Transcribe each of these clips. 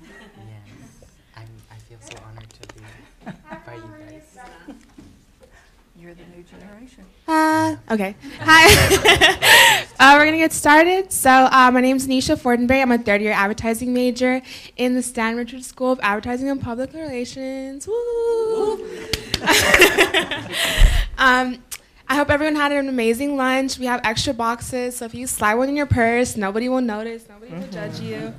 Yes, I feel so honored to be by you guys. You're the new generation. Okay. Hi. We're going to get started. So my name is Nisha Fortenberry. I'm a third-year advertising major in the Stan Richard School of Advertising and Public Relations. Woo! I hope everyone had an amazing lunch. We have extra boxes, so if you slide one in your purse, nobody will notice. Nobody will judge you.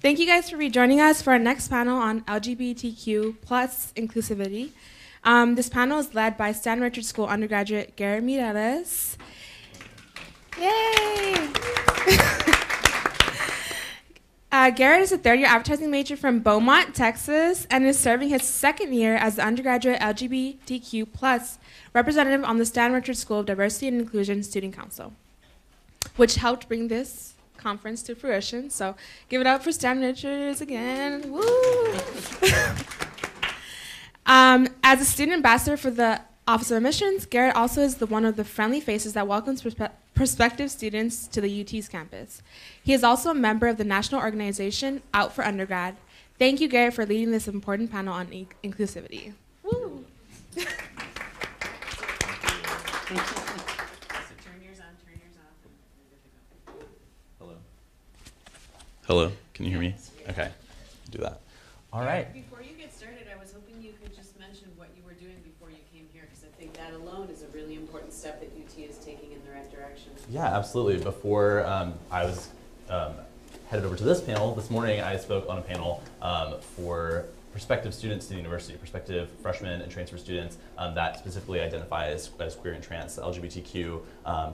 Thank you guys for rejoining us for our next panel on LGBTQ plus inclusivity. This panel is led by Stan Richard School undergraduate Garrett Mireles. Yay! Garrett is a third-year advertising major from Beaumont, Texas, and is serving his second year as the undergraduate LGBTQ plus representative on the Stan Richard School of Diversity and Inclusion Student Council, which helped bring this conference to fruition. So give it up for Stan Richards again. Woo! As a student ambassador for the Office of Admissions, Garrett also is one of the friendly faces that welcomes prospective students to the UT's campus. He is also a member of the national organization Out for Undergrad. Thank you, Garrett, for leading this important panel on inclusivity. Woo! So turn yours on, turn yours off. Hello. Hello, can you hear me? Okay, do that. All right. Before you get started, I was hoping you could just mention what you were doing before you came here, because I think that alone is a really important step that UT is taking in the right direction. Yeah, absolutely. Before I was headed over to this panel, this morning I spoke on a panel for prospective students to the university, prospective freshmen and transfer students that specifically identify as queer and trans, LGBTQ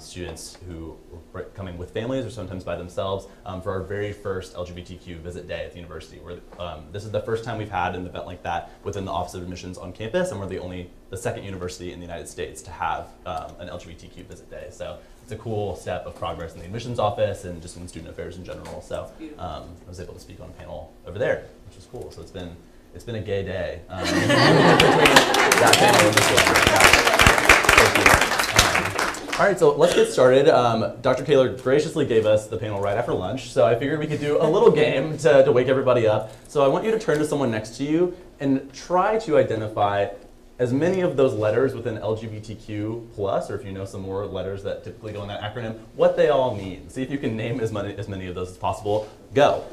students who are coming with families or sometimes by themselves for our very first LGBTQ visit day at the university. This is the first time we've had an event like that within the Office of Admissions on campus, and we're the second university in the United States to have an LGBTQ visit day. So it's a cool step of progress in the admissions office and just in student affairs in general. So I was able to speak on a panel over there, which was cool. So it's been a gay day. That panel and this one. All right, so let's get started. Dr. Kaler graciously gave us the panel right after lunch, so I figured we could do a little game to wake everybody up. So I want you to turn to someone next to you and try to identify as many of those letters within LGBTQ+, or if you know some more letters that typically go in that acronym, what they all mean. See if you can name as many of those as possible. Go.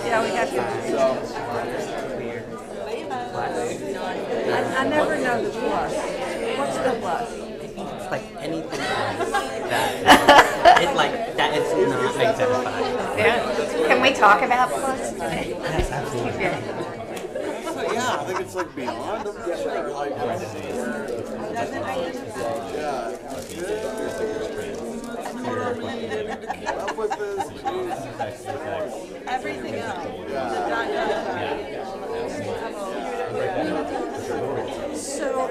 Yeah, we got that. I never know the plus. What's the plus? It's like anything that it's not identified. Yeah. Can we talk about plus today? Yes, absolutely. Yeah. Yeah, I think it's like beyond like Everything else. So,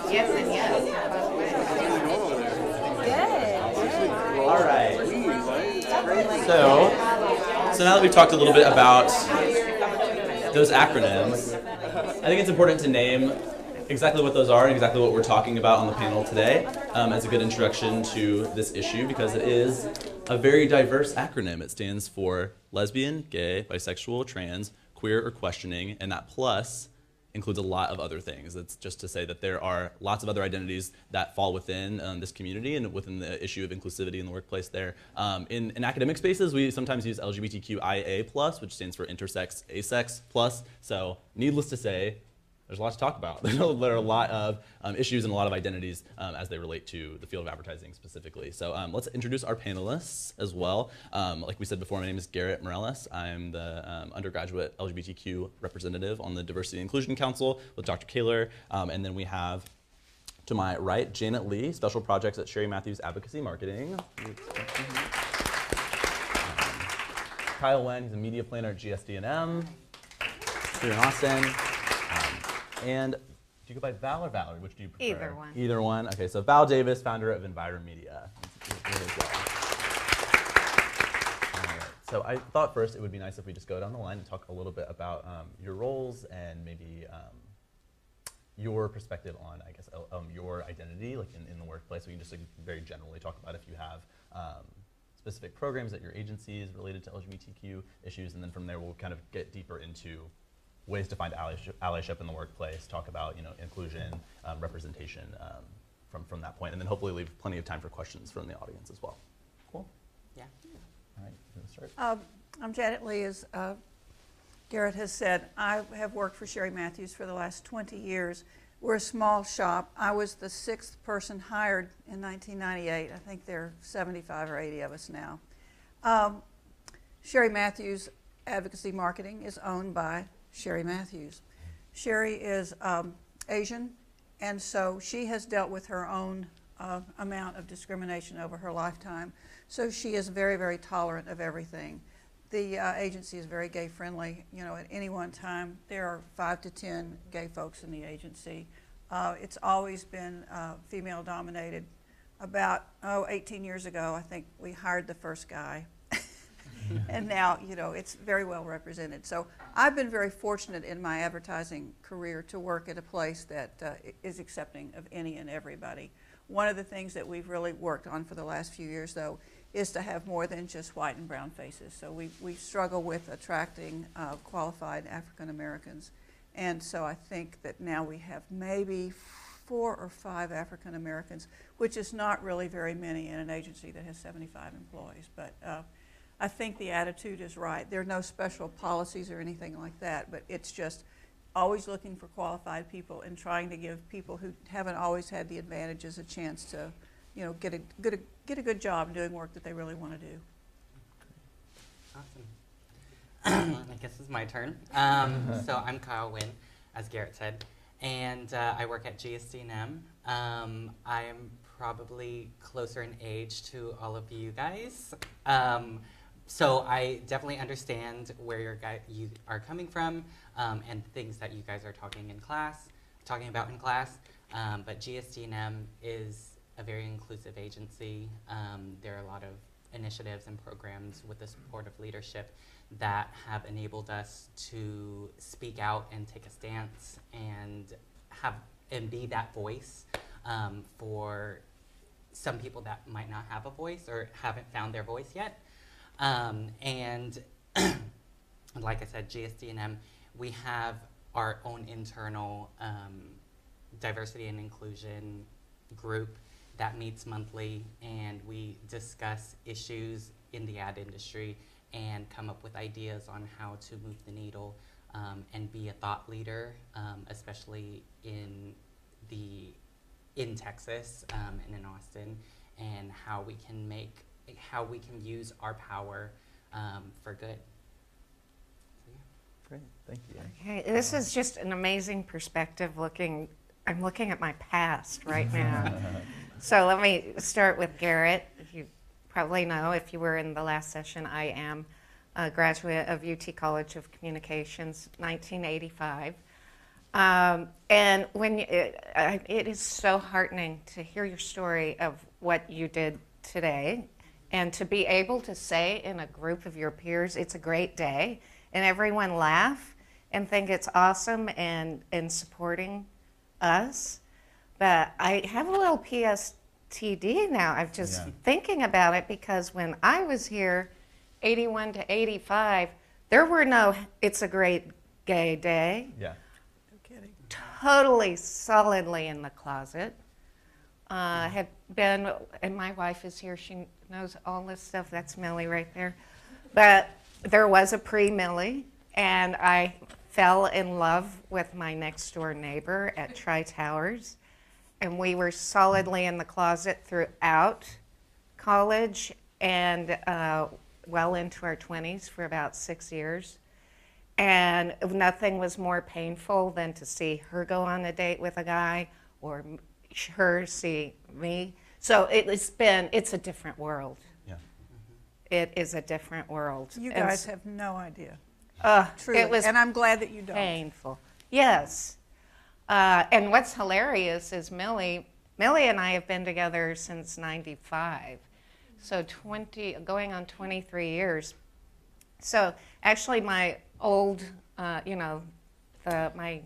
yes and yes. All right. So now that we've talked a little bit about those acronyms, I think it's important to name exactly what those are and exactly what we're talking about on the panel today as a good introduction to this issue, because it is a very diverse acronym. It stands for lesbian, gay, bisexual, trans, queer, or questioning, and that plus includes a lot of other things. It's just to say that there are lots of other identities that fall within this community and within the issue of inclusivity in the workplace there. In academic spaces, we sometimes use LGBTQIA+, which stands for intersex, asex plus. So needless to say, there's a lot to talk about. There are a lot of issues and a lot of identities as they relate to the field of advertising specifically. So let's introduce our panelists as well. Like we said before, my name is Garrett Mireles. I'm the undergraduate LGBTQ representative on the Diversity and Inclusion Council with Dr. Kaler. And then we have, to my right, Janet Lee, Special Projects at Sherry Matthews Advocacy Marketing. Kyle Nguyen, he's a media planner at GSD&M here in Austin. And do you go by Val or Valerie? Which do you prefer? Either one. Either one. Okay, so Val Davis, founder of Enviromedia. So I thought first it would be nice if we just go down the line and talk a little bit about your roles and maybe your perspective on, I guess, your identity, like in the workplace. We can just like, very generally talk about if you have specific programs at your agencies related to LGBTQ issues, and then from there we'll kind of get deeper into ways to find allyship in the workplace, talk about inclusion, representation from that point, and then hopefully leave plenty of time for questions from the audience as well. Cool? Yeah. All right, you want to start? I'm Janet Lee, as Garrett has said. I have worked for Sherry Matthews for the last 20 years. We're a small shop. I was the 6th person hired in 1998. I think there are 75 or 80 of us now. Sherry Matthews Advocacy Marketing is owned by Sherry Matthews. Sherry is Asian, and so she has dealt with her own amount of discrimination over her lifetime. So she is very, very tolerant of everything. The agency is very gay friendly. At any one time, there are 5 to 10 gay folks in the agency. It's always been female dominated. About 18 years ago, I think we hired the first guy. And now, it's very well represented. So I've been very fortunate in my advertising career to work at a place that is accepting of any and everybody. One of the things that we've really worked on for the last few years, though, is to have more than just white and brown faces. So we struggle with attracting qualified African Americans. And so I think that now we have maybe 4 or 5 African Americans, which is not really very many in an agency that has 75 employees. But I think the attitude is right. There are no special policies or anything like that, but it's just always looking for qualified people and trying to give people who haven't always had the advantages a chance to, get a good job doing work that they really want to do. Awesome. I guess it's my turn. So I'm Kyle Nguyen, as Garrett said, and I work at GSD&M. I am probably closer in age to all of you guys. So I definitely understand where you are coming from and things that you guys are talking about in class. But GSD&M is a very inclusive agency. There are a lot of initiatives and programs with the support of leadership that have enabled us to speak out and take a stance and be that voice for some people that might not have a voice or haven't found their voice yet. And like I said, GSD&M, we have our own internal diversity and inclusion group that meets monthly, and we discuss issues in the ad industry and come up with ideas on how to move the needle and be a thought leader, especially in Texas and in Austin, and how we can use our power for good. So, yeah. Great, thank you. Okay, this is just an amazing perspective. I'm looking at my past right now. So let me start with Garrett. You probably know, if you were in the last session, I am a graduate of UT College of Communications, 1985. And it is so heartening to hear your story of what you did today, and to be able to say in a group of your peers, it's a great day, and everyone laugh and think it's awesome and supporting us. But I have a little PSTD now. I'm just thinking about it, because when I was here, 81 to 85, there were no "it's a great gay day." Yeah. No kidding. Totally solidly in the closet. Had been, and my wife is here, she knows all this stuff. That's Millie right there. But there was a pre-Millie, and I fell in love with my next door neighbor at Tri-Towers. And we were solidly in the closet throughout college and well into our 20s for about 6 years. And nothing was more painful than to see her go on a date with a guy, or her see me. So it's a different world. Yeah. It is a different world. You guys have no idea. Truly. It was and I'm glad that you don't. painful. Yes. And what's hilarious is Millie and I have been together since '95. So going on 23 years. So actually my old, my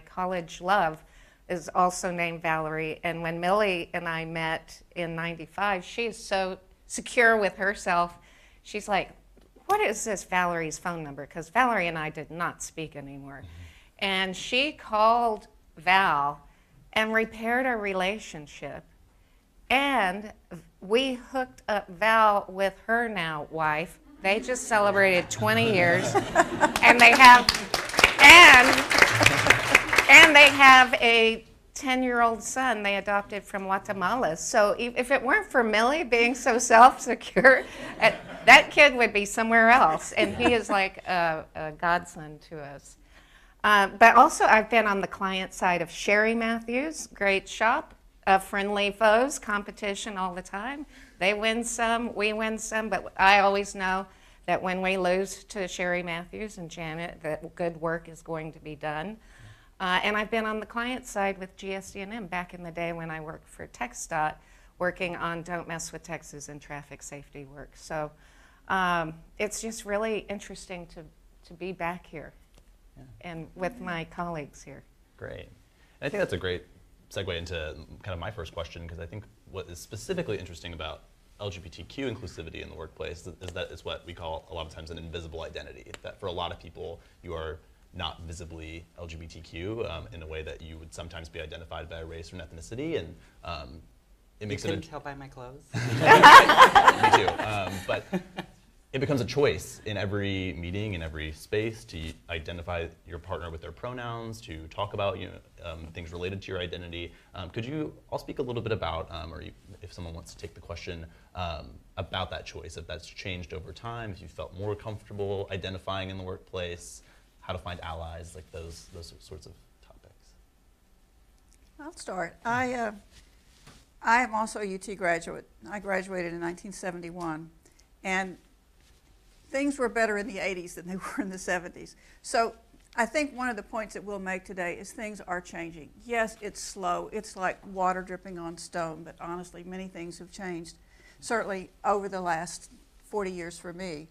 college love is also named Valerie. And when Millie and I met in '95, she is so secure with herself. She's like, what is this Valerie's phone number? Because Valerie and I did not speak anymore. And she called Val and repaired our relationship. And we hooked up Val with her now wife. They just celebrated 20 years. And they have, and they have a 10-year-old son they adopted from Guatemala. So if it weren't for Millie being so self-secure, that kid would be somewhere else. And he is like a godson to us. But also I've been on the client side of Sherry Matthews, great shop, friendly foes, competition all the time. They win some, we win some, but I always know that when we lose to Sherry Matthews and Janet, that good work is going to be done. And I've been on the client side with GSD&M back in the day when I worked for TxDOT, working on Don't Mess with Texas and traffic safety work. So it's just really interesting to be back here and with my colleagues here. Great. And I think that's a great segue into kind of my first question, because I think what is specifically interesting about LGBTQ inclusivity in the workplace is that it's what we call a lot of times an invisible identity, that for a lot of people you are not visibly LGBTQ in a way that you would sometimes be identified by race or ethnicity, and it makes you couldn't tell by my clothes. Me too. But it becomes a choice in every meeting, in every space, to identify your partner with their pronouns, to talk about things related to your identity. Could you all speak a little bit about, or if someone wants to take the question, about that choice, if that's changed over time, if you felt more comfortable identifying in the workplace, how to find allies, like those sorts of topics? I'll start. I am also a UT graduate. I graduated in 1971, and things were better in the 80s than they were in the 70s. So I think one of the points that we'll make today is things are changing. Yes, it's slow. It's like water dripping on stone, but honestly, many things have changed, certainly over the last 40 years for me.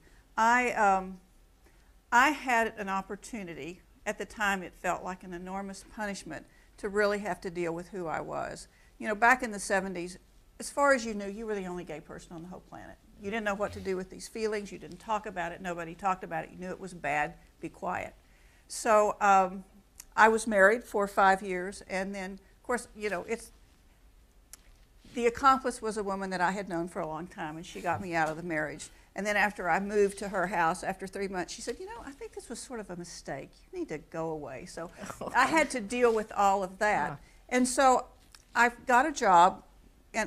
I had an opportunity, at the time it felt like an enormous punishment, to really have to deal with who I was. You know, back in the 70s, as far as you knew, you were the only gay person on the whole planet. You didn't know what to do with these feelings. You didn't talk about it. Nobody talked about it. You knew it was bad. Be quiet. So I was married for 5 years, and then, of course, you know, the accomplice was a woman that I had known for a long time, and she got me out of the marriage. And then after I moved to her house, after 3 months, she said, you know, I think this was sort of a mistake. You need to go away. So I had to deal with all of that. Yeah. And so I got a job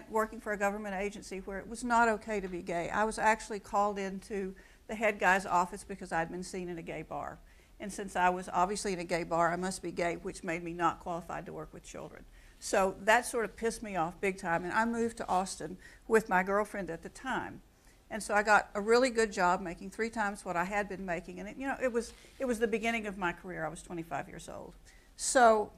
working for a government agency where it was not okay to be gay. I was actually called into the head guy's office because I'd been seen in a gay bar. And since I was obviously in a gay bar, I must be gay, which made me not qualified to work with children. So that sort of pissed me off big time. And I moved to Austin with my girlfriend at the time. And so I got a really good job making 3 times what I had been making. And it was the beginning of my career. I was 25 years old. So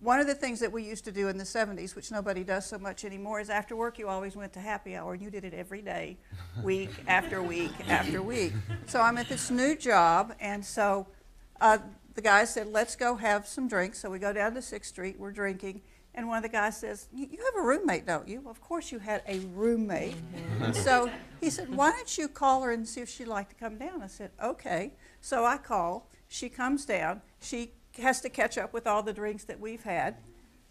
one of the things that we used to do in the 70s, which nobody does so much anymore, is after work you always went to happy hour, and you did it every day, week after week after week. So I'm at this new job, and so the guy said, let's go have some drinks. So we go down to 6th Street, we're drinking, and one of the guys says, you have a roommate, don't you? Well, of course you had a roommate. So he said, why don't you call her and see if she'd like to come down? I said, okay. So I call, she comes down, she has to catch up with all the drinks that we've had.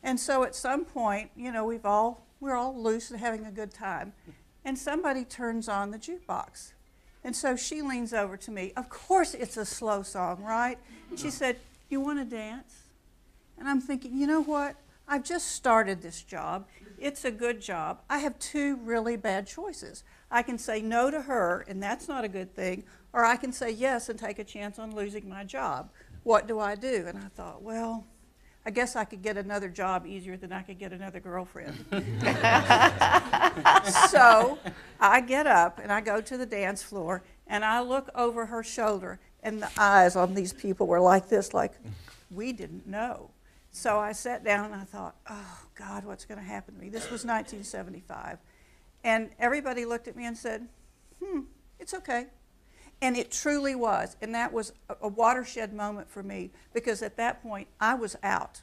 And so at some point, you know, we're all loose and having a good time. And somebody turns on the jukebox. And so she leans over to me. Of course it's a slow song, right? And she said, you want to dance? And I'm thinking, you know what? I've just started this job. It's a good job. I have 2 really bad choices. I can say no to her, and that's not a good thing, or I can say yes and take a chance on losing my job. What do I do? And I thought, well, I guess I could get another job easier than I could get another girlfriend. So I get up and I go to the dance floor and I look over her shoulder, and the eyes on these people were like this, like, we didn't know. So I sat down and I thought, oh God, what's going to happen to me? This was 1975. And everybody looked at me and said, it's okay. And it truly was. And that was a watershed moment for me, because at that point I was out.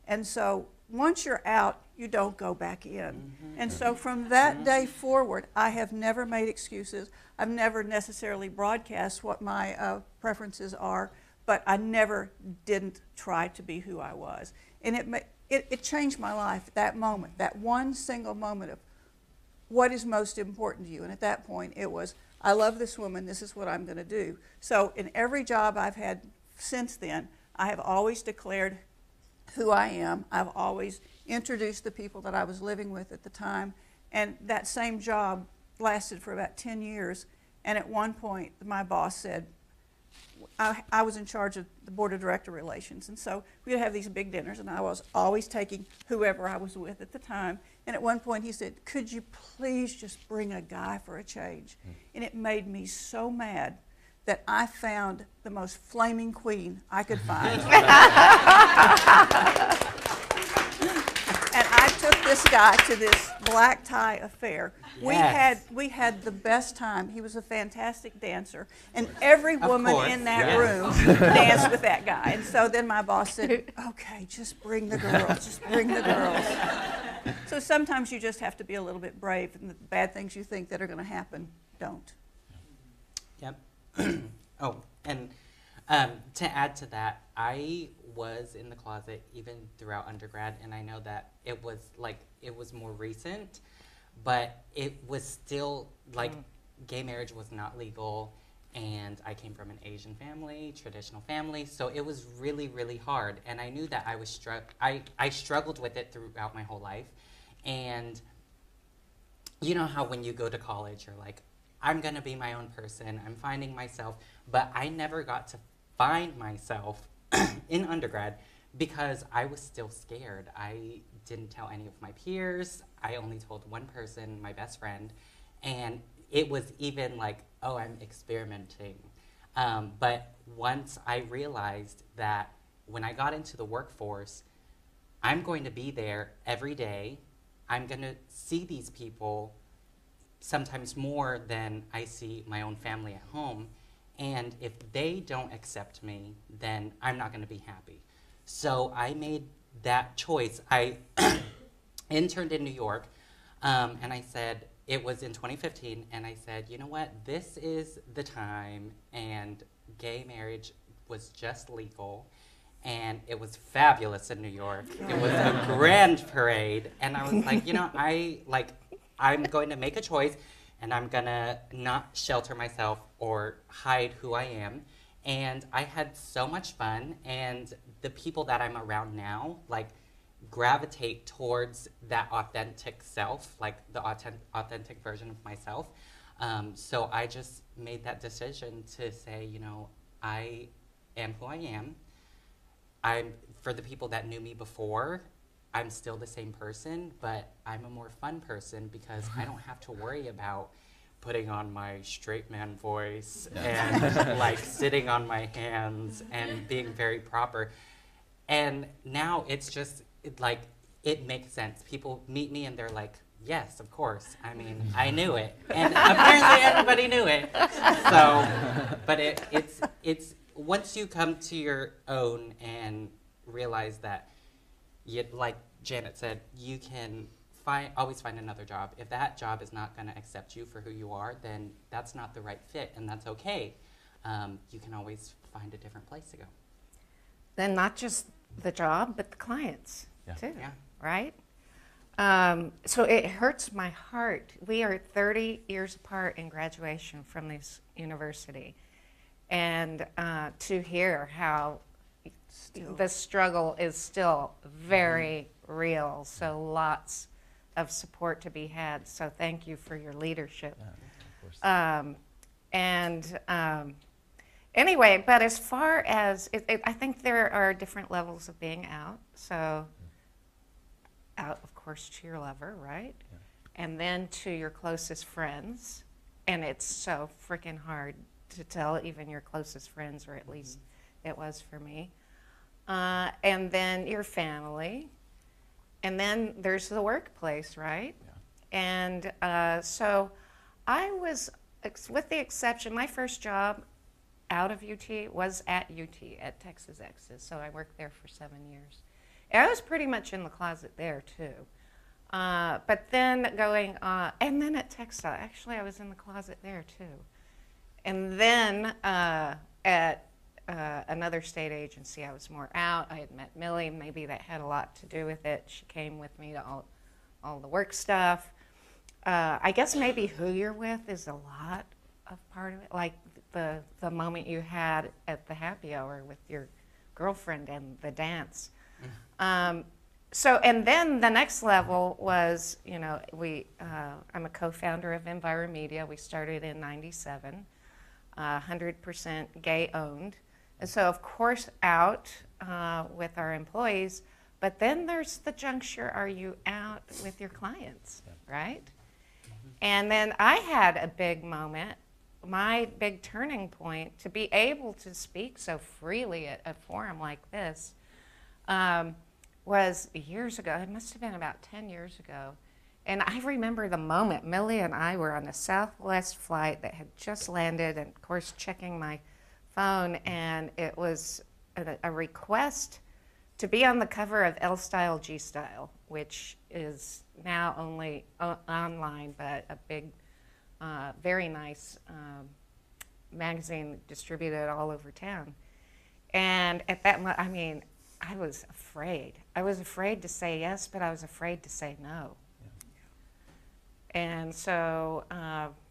And so once you're out, you don't go back in. And so from that day forward, I have never made excuses. I've never necessarily broadcast what my preferences are, but I never didn't try to be who I was. And it changed my life, that moment, that one single moment of what is most important to you. And at that point, it was, I love this woman, this is what I'm going to do. So in every job I've had since then, I have always declared who I am. I've always introduced the people that I was living with at the time. And that same job lasted for about 10 years. And at one point, my boss said, I was in charge of the board of director relations. And so we'd have these big dinners, and I was always taking whoever I was with at the time. And at one point he said, could you please just bring a guy for a change? And it made me so mad that I found the most flaming queen I could find. And I took this guy to this black tie affair. Yes. We had the best time. He was a fantastic dancer, and every woman in that room danced with that guy. And so then my boss said, okay, just bring the girls, just bring the girls. So sometimes you just have to be a little bit brave, and the bad things you think that are going to happen don't. Yep. Oh, and to add to that, I was in the closet even throughout undergrad, and I know that it was more recent, but it was still like gay marriage was not legal, and I came from an Asian family, traditional family, so it was really, really hard, and I knew that I struggled with it throughout my whole life. And you know how when you go to college, you're like, I'm going to be my own person, I'm finding myself, but I never got to find myself in undergrad because I was still scared. I didn't tell any of my peers. I only told one person, my best friend, and it was even like, oh, I'm experimenting. But once I realized that when I got into the workforce, I'm going to be there every day. I'm going to see these people sometimes more than I see my own family at home. And if they don't accept me, then I'm not going to be happy. So I made that choice. I interned in New York, and I said, it was in 2015, and I said, you know what, this is the time, and gay marriage was just legal, and it was fabulous in New York. It was a grand parade, and I was like, you know, I'm going to make a choice, and I'm gonna not shelter myself or hide who I am. And I had so much fun, and the people that I'm around now, like, gravitate towards that authentic self, like the authentic version of myself. So I just made that decision to say, you know, I am who I am. For the people that knew me before, I'm still the same person, but I'm a more fun person because I don't have to worry about putting on my straight man voice and like sitting on my hands and being very proper. And now it's just it makes sense. People meet me and they're like, yes, of course. I mean, I knew it. And apparently everybody knew it. So, but it's once you come to your own and realize that, like Janet said, you can always find another job. If that job is not going to accept you for who you are, then that's not the right fit, and that's okay. You can always find a different place to go. Then not just the job, but the clients too, Yeah. right? So it hurts my heart. We are 30 years apart in graduation from this university, and to hear how the struggle is still very real, so lots of support to be had. So thank you for your leadership. Yeah, of course. Anyway, but as far as, I think there are different levels of being out. So out, of course, to your lover, right? Yeah. And then to your closest friends. And it's so freaking hard to tell even your closest friends, or at least it was for me. And then your family. And then there's the workplace, right? Yeah. And so I was with the exception, my first job out of UT was at UT, at Texas Exes. So I worked there for 7 years. And I was pretty much in the closet there, too. But then going on, and then at Textile, actually I was in the closet there, too. And then at another state agency, I was more out. I had met Millie. Maybe that had a lot to do with it. She came with me to all the work stuff. I guess maybe who you're with is a lot of part of it. Like the moment you had at the happy hour with your girlfriend and the dance. So, and then the next level was, you know, I'm a co-founder of Enviromedia. We started in '97, 100% gay-owned. And so, of course, out with our employees. But then there's the juncture, are you out with your clients, right? And then I had a big moment, my big turning point, to be able to speak so freely at a forum like this was years ago. It must have been about 10 years ago. And I remember the moment Millie and I were on a Southwest flight that had just landed, and of course checking my phone, and it was a request to be on the cover of L Style, G Style, which is now only online, but a big, very nice magazine distributed all over town. And at that moment, I mean, I was afraid. I was afraid to say yes, but I was afraid to say no. And so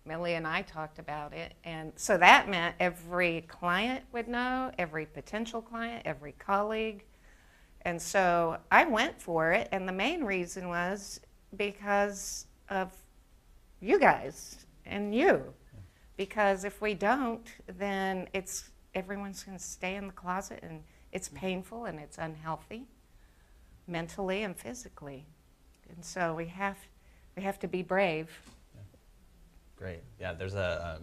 Millie and I talked about it, and so that meant every client would know, every potential client, every colleague. And so I went for it, and the main reason was because of you guys and you. Because if we don't, then everyone's going to stay in the closet, and it's painful and it's unhealthy, mentally and physically. And so we have to be brave. Yeah. Great. Yeah, there's a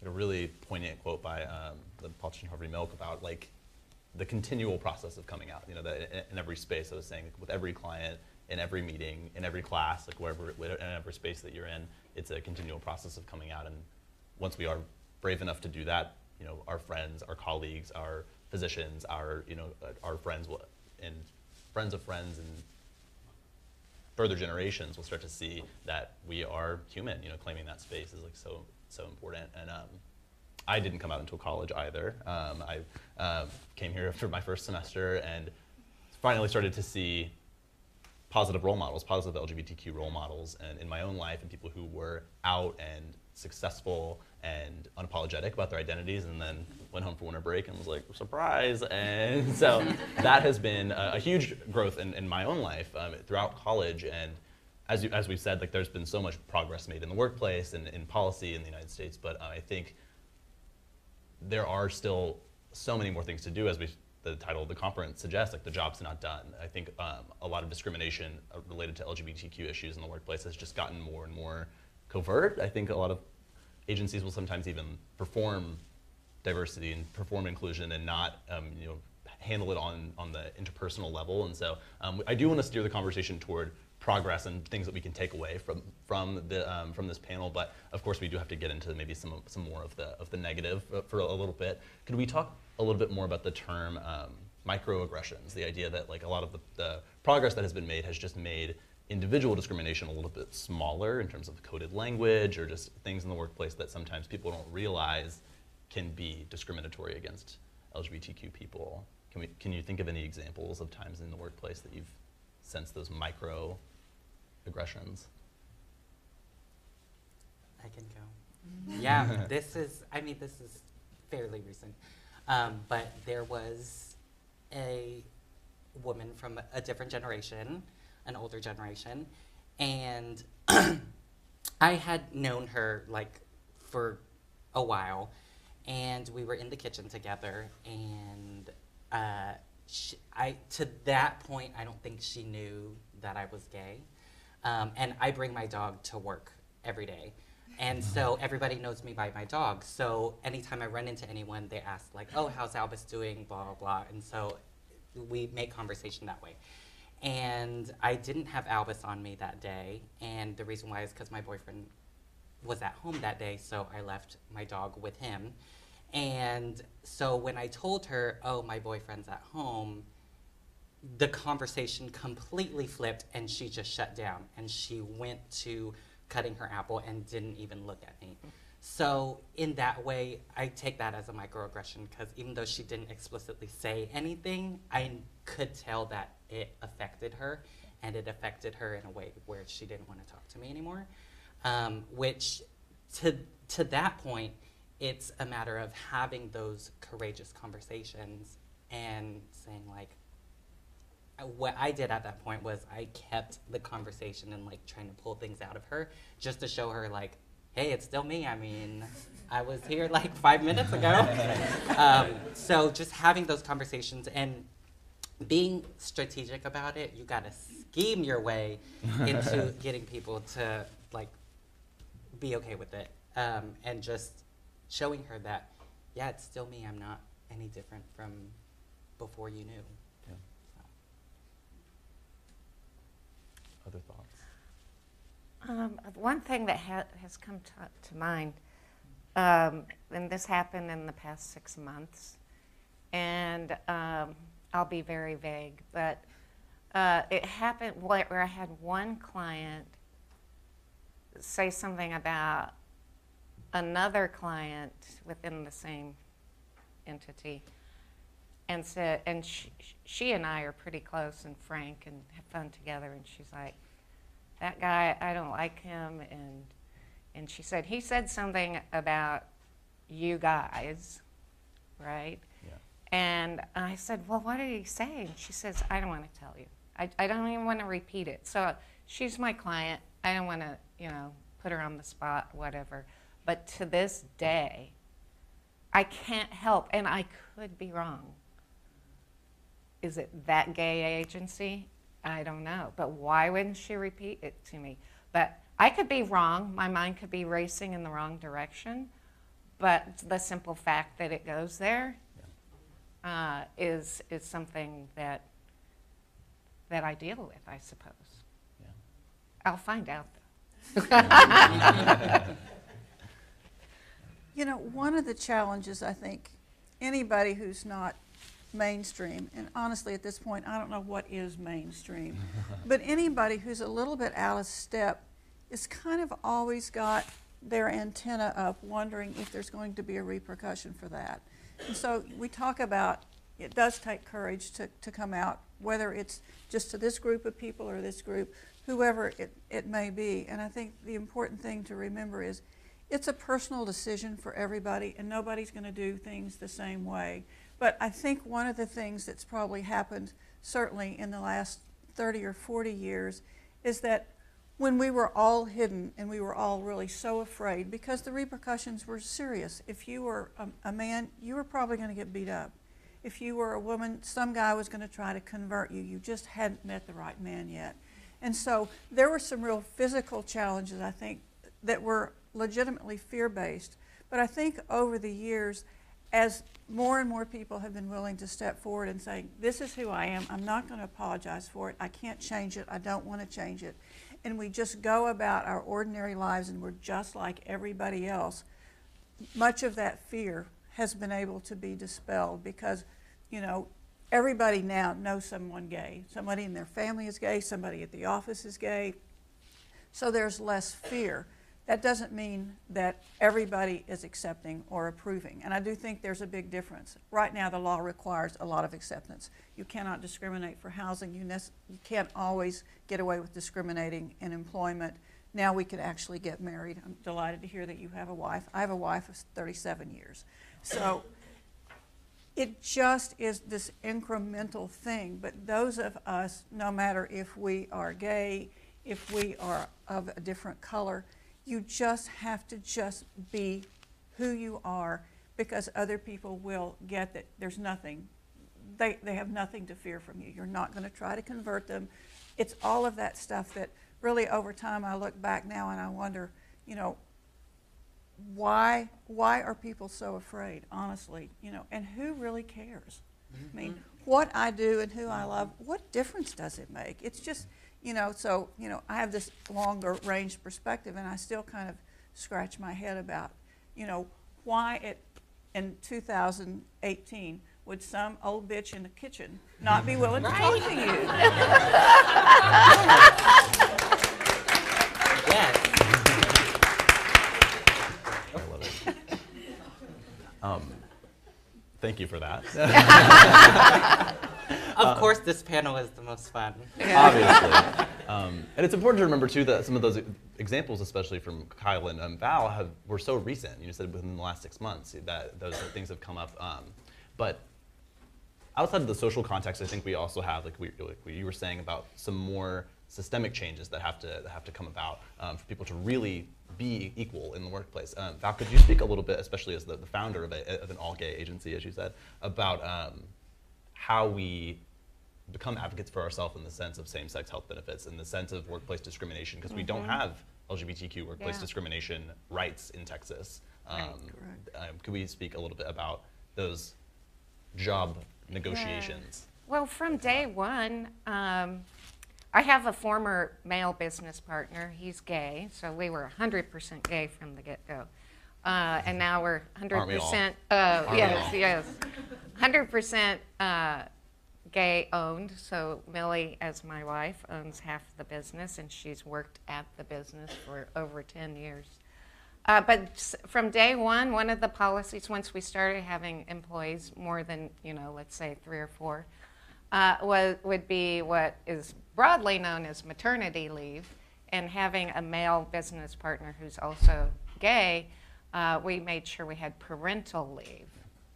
really poignant quote by the politician Harvey Milk about like the continual process of coming out. You know, in every space. I was saying, with every client, in every meeting, in every class, like wherever, in every space that you're in, it's a continual process of coming out. And once we are brave enough to do that, you know, our friends, our colleagues, our physicians, our friends and friends of friends and further generations will start to see that we are human. You know, claiming that space is like so important. And I didn't come out until college either. I came here after my first semester and finally started to see positive role models, positive LGBTQ role models, and in my own life, and people who were out and successful and unapologetic about their identities, and then went home for winter break and was like, surprise. And so that has been a huge growth in my own life throughout college. And as we've said, like, there's been so much progress made in the workplace and in policy in the United States, but I think there are still so many more things to do, as the title of the conference suggests. Like, the job's not done. I think a lot of discrimination related to LGBTQ issues in the workplace has just gotten more and more covert. I think a lot of agencies will sometimes even perform diversity and perform inclusion and not handle it on the interpersonal level. And so I do want to steer the conversation toward progress and things that we can take away from this panel. But of course, we do have to get into maybe some more of the negative for a little bit. Could we talk a little bit more about the term microaggressions? The idea that, like, a lot of the progress that has been made has just made individual discrimination a little bit smaller in terms of coded language or just things in the workplace that sometimes people don't realize can be discriminatory against LGBTQ people. Can you think of any examples of times in the workplace that you've sensed those microaggressions? I can go. Yeah, this is fairly recent. But there was a woman from a different generation, an older generation, and I had known her like for a while, and we were in the kitchen together, and to that point, I don't think she knew that I was gay, and I bring my dog to work every day. And so everybody knows me by my dog. So anytime I run into anyone, they ask, like, oh, how's Albus doing, blah, blah, blah. And so we make conversation that way. And I didn't have Albus on me that day. And the reason why is because my boyfriend was at home that day, so I left my dog with him. And so when I told her, oh, my boyfriend's at home, the conversation completely flipped and she just shut down. And she went to cutting her apple and didn't even look at me. So in that way, I take that as a microaggression, because even though she didn't explicitly say anything, I could tell that it affected her, and it affected her in a way where she didn't want to talk to me anymore. Which, to that point, it's a matter of having those courageous conversations and saying, like, what I did at that point was I kept the conversation and, like, trying to pull things out of her just to show her, like, hey, it's still me. I mean, I was here like 5 minutes ago. So just having those conversations and being strategic about it, you gotta scheme your way into getting people to, like, be okay with it, and just showing her that, yeah, it's still me. I'm not any different from before you knew. Yeah. So. Other thoughts? One thing that has come to mind, and this happened in the past 6 months, and I'll be very vague, but it happened where I had one client say something about another client within the same entity, and said, and she and I are pretty close and frank and have fun together, and she's like, that guy, I don't like him, and she said, he said something about you guys, right? Yeah. And I said, well, what did he say? And she says, I don't want to tell you. I don't even want to repeat it. So she's my client. I don't want to, put her on the spot, whatever. But to this day, I can't help, and I could be wrong. Is it that gay agency? I don't know. But why wouldn't she repeat it to me? But I could be wrong. My mind could be racing in the wrong direction. But the simple fact that it goes there is something that I deal with, I suppose. Yeah. I'll find out, though. One of the challenges, I think, anybody who's not mainstream, and honestly at this point I don't know what is mainstream, but anybody who's a little bit out of step is kind of always got their antenna up, wondering if there's going to be a repercussion for that. And so we talk about it does take courage to come out, whether it's just to this group of people or this group, whoever it may be. And I think the important thing to remember is it's a personal decision for everybody, and nobody's going to do things the same way. But I think one of the things that's probably happened, certainly in the last 30 or 40 years, is that when we were all hidden and we were all really so afraid, because the repercussions were serious. If you were a man, you were probably going to get beat up. If you were a woman, some guy was going to try to convert you. You just hadn't met the right man yet. And so there were some real physical challenges, I think, that were legitimately fear-based. But I think over the years, as more and more people have been willing to step forward and say, this is who I am, I'm not going to apologize for it, I can't change it, I don't want to change it, and we just go about our ordinary lives and we're just like everybody else, much of that fear has been able to be dispelled, because, everybody now knows someone gay. Somebody in their family is gay, somebody at the office is gay, so there's less fear. That doesn't mean that everybody is accepting or approving, and I do think there's a big difference. Right now, the law requires a lot of acceptance. You cannot discriminate for housing. You can't always get away with discriminating in employment. Now we could actually get married. I'm delighted to hear that you have a wife. I have a wife of 37 years. So it just is this incremental thing, but those of us, no matter if we are gay, if we are of a different color, you just have to just be who you are, because other people will get that there's nothing, they have nothing to fear from you. You're not going to try to convert them. It's all of that stuff that really over time I look back now and I wonder, why are people so afraid, honestly, and who really cares? I mean, what I do and who I love, what difference does it make? It's just, so, I have this longer range perspective, and I still kind of scratch my head about, why in 2018 would some old bitch in the kitchen not be willing to talk to you? Yes. I love it. Thank you for that. Of course, this panel is the most fun. Obviously. And it's important to remember, too, that some of those examples, especially from Kyle and Val, were so recent. You said within the last 6 months that those things have come up. But outside of the social context, I think we also have, like you were saying, about some more systemic changes that have to come about for people to really be equal in the workplace. Val, could you speak a little bit, especially as the founder of an all-gay agency, as you said, about how we become advocates for ourselves in the sense of same-sex health benefits, in the sense of workplace discrimination, because we don't have LGBTQ workplace discrimination rights in Texas. Could we speak a little bit about those job negotiations? Well, from day one, I have a former male business partner. He's gay, so we were 100% gay from the get-go. And now we're 100%, yes, 100% gay owned. So Millie, as my wife, owns half of the business, and she's worked at the business for over 10 years. But from day one of the policies, once we started having employees more than, let's say 3 or 4, would be what is broadly known as maternity leave, and having a male business partner who's also gay, we made sure we had parental leave,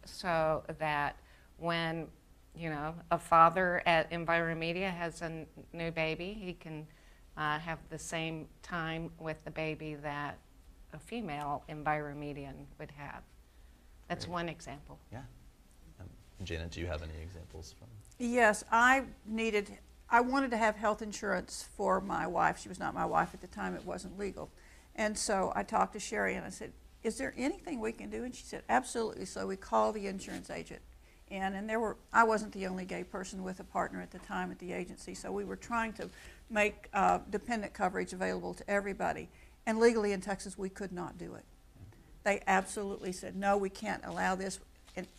so that when a father at Enviromedia has a new baby, he can have the same time with the baby that a female Enviromedian would have. That's one example. Yeah. Janet, do you have any examples from? Yes, I wanted to have health insurance for my wife. She was not my wife at the time. It wasn't legal. And so I talked to Sherry and I said, is there anything we can do? And she said, absolutely. So we called the insurance agent. And I wasn't the only gay person with a partner at the time at the agency, so we were trying to make dependent coverage available to everybody. And legally in Texas, we could not do it. They absolutely said, no, we can't allow this.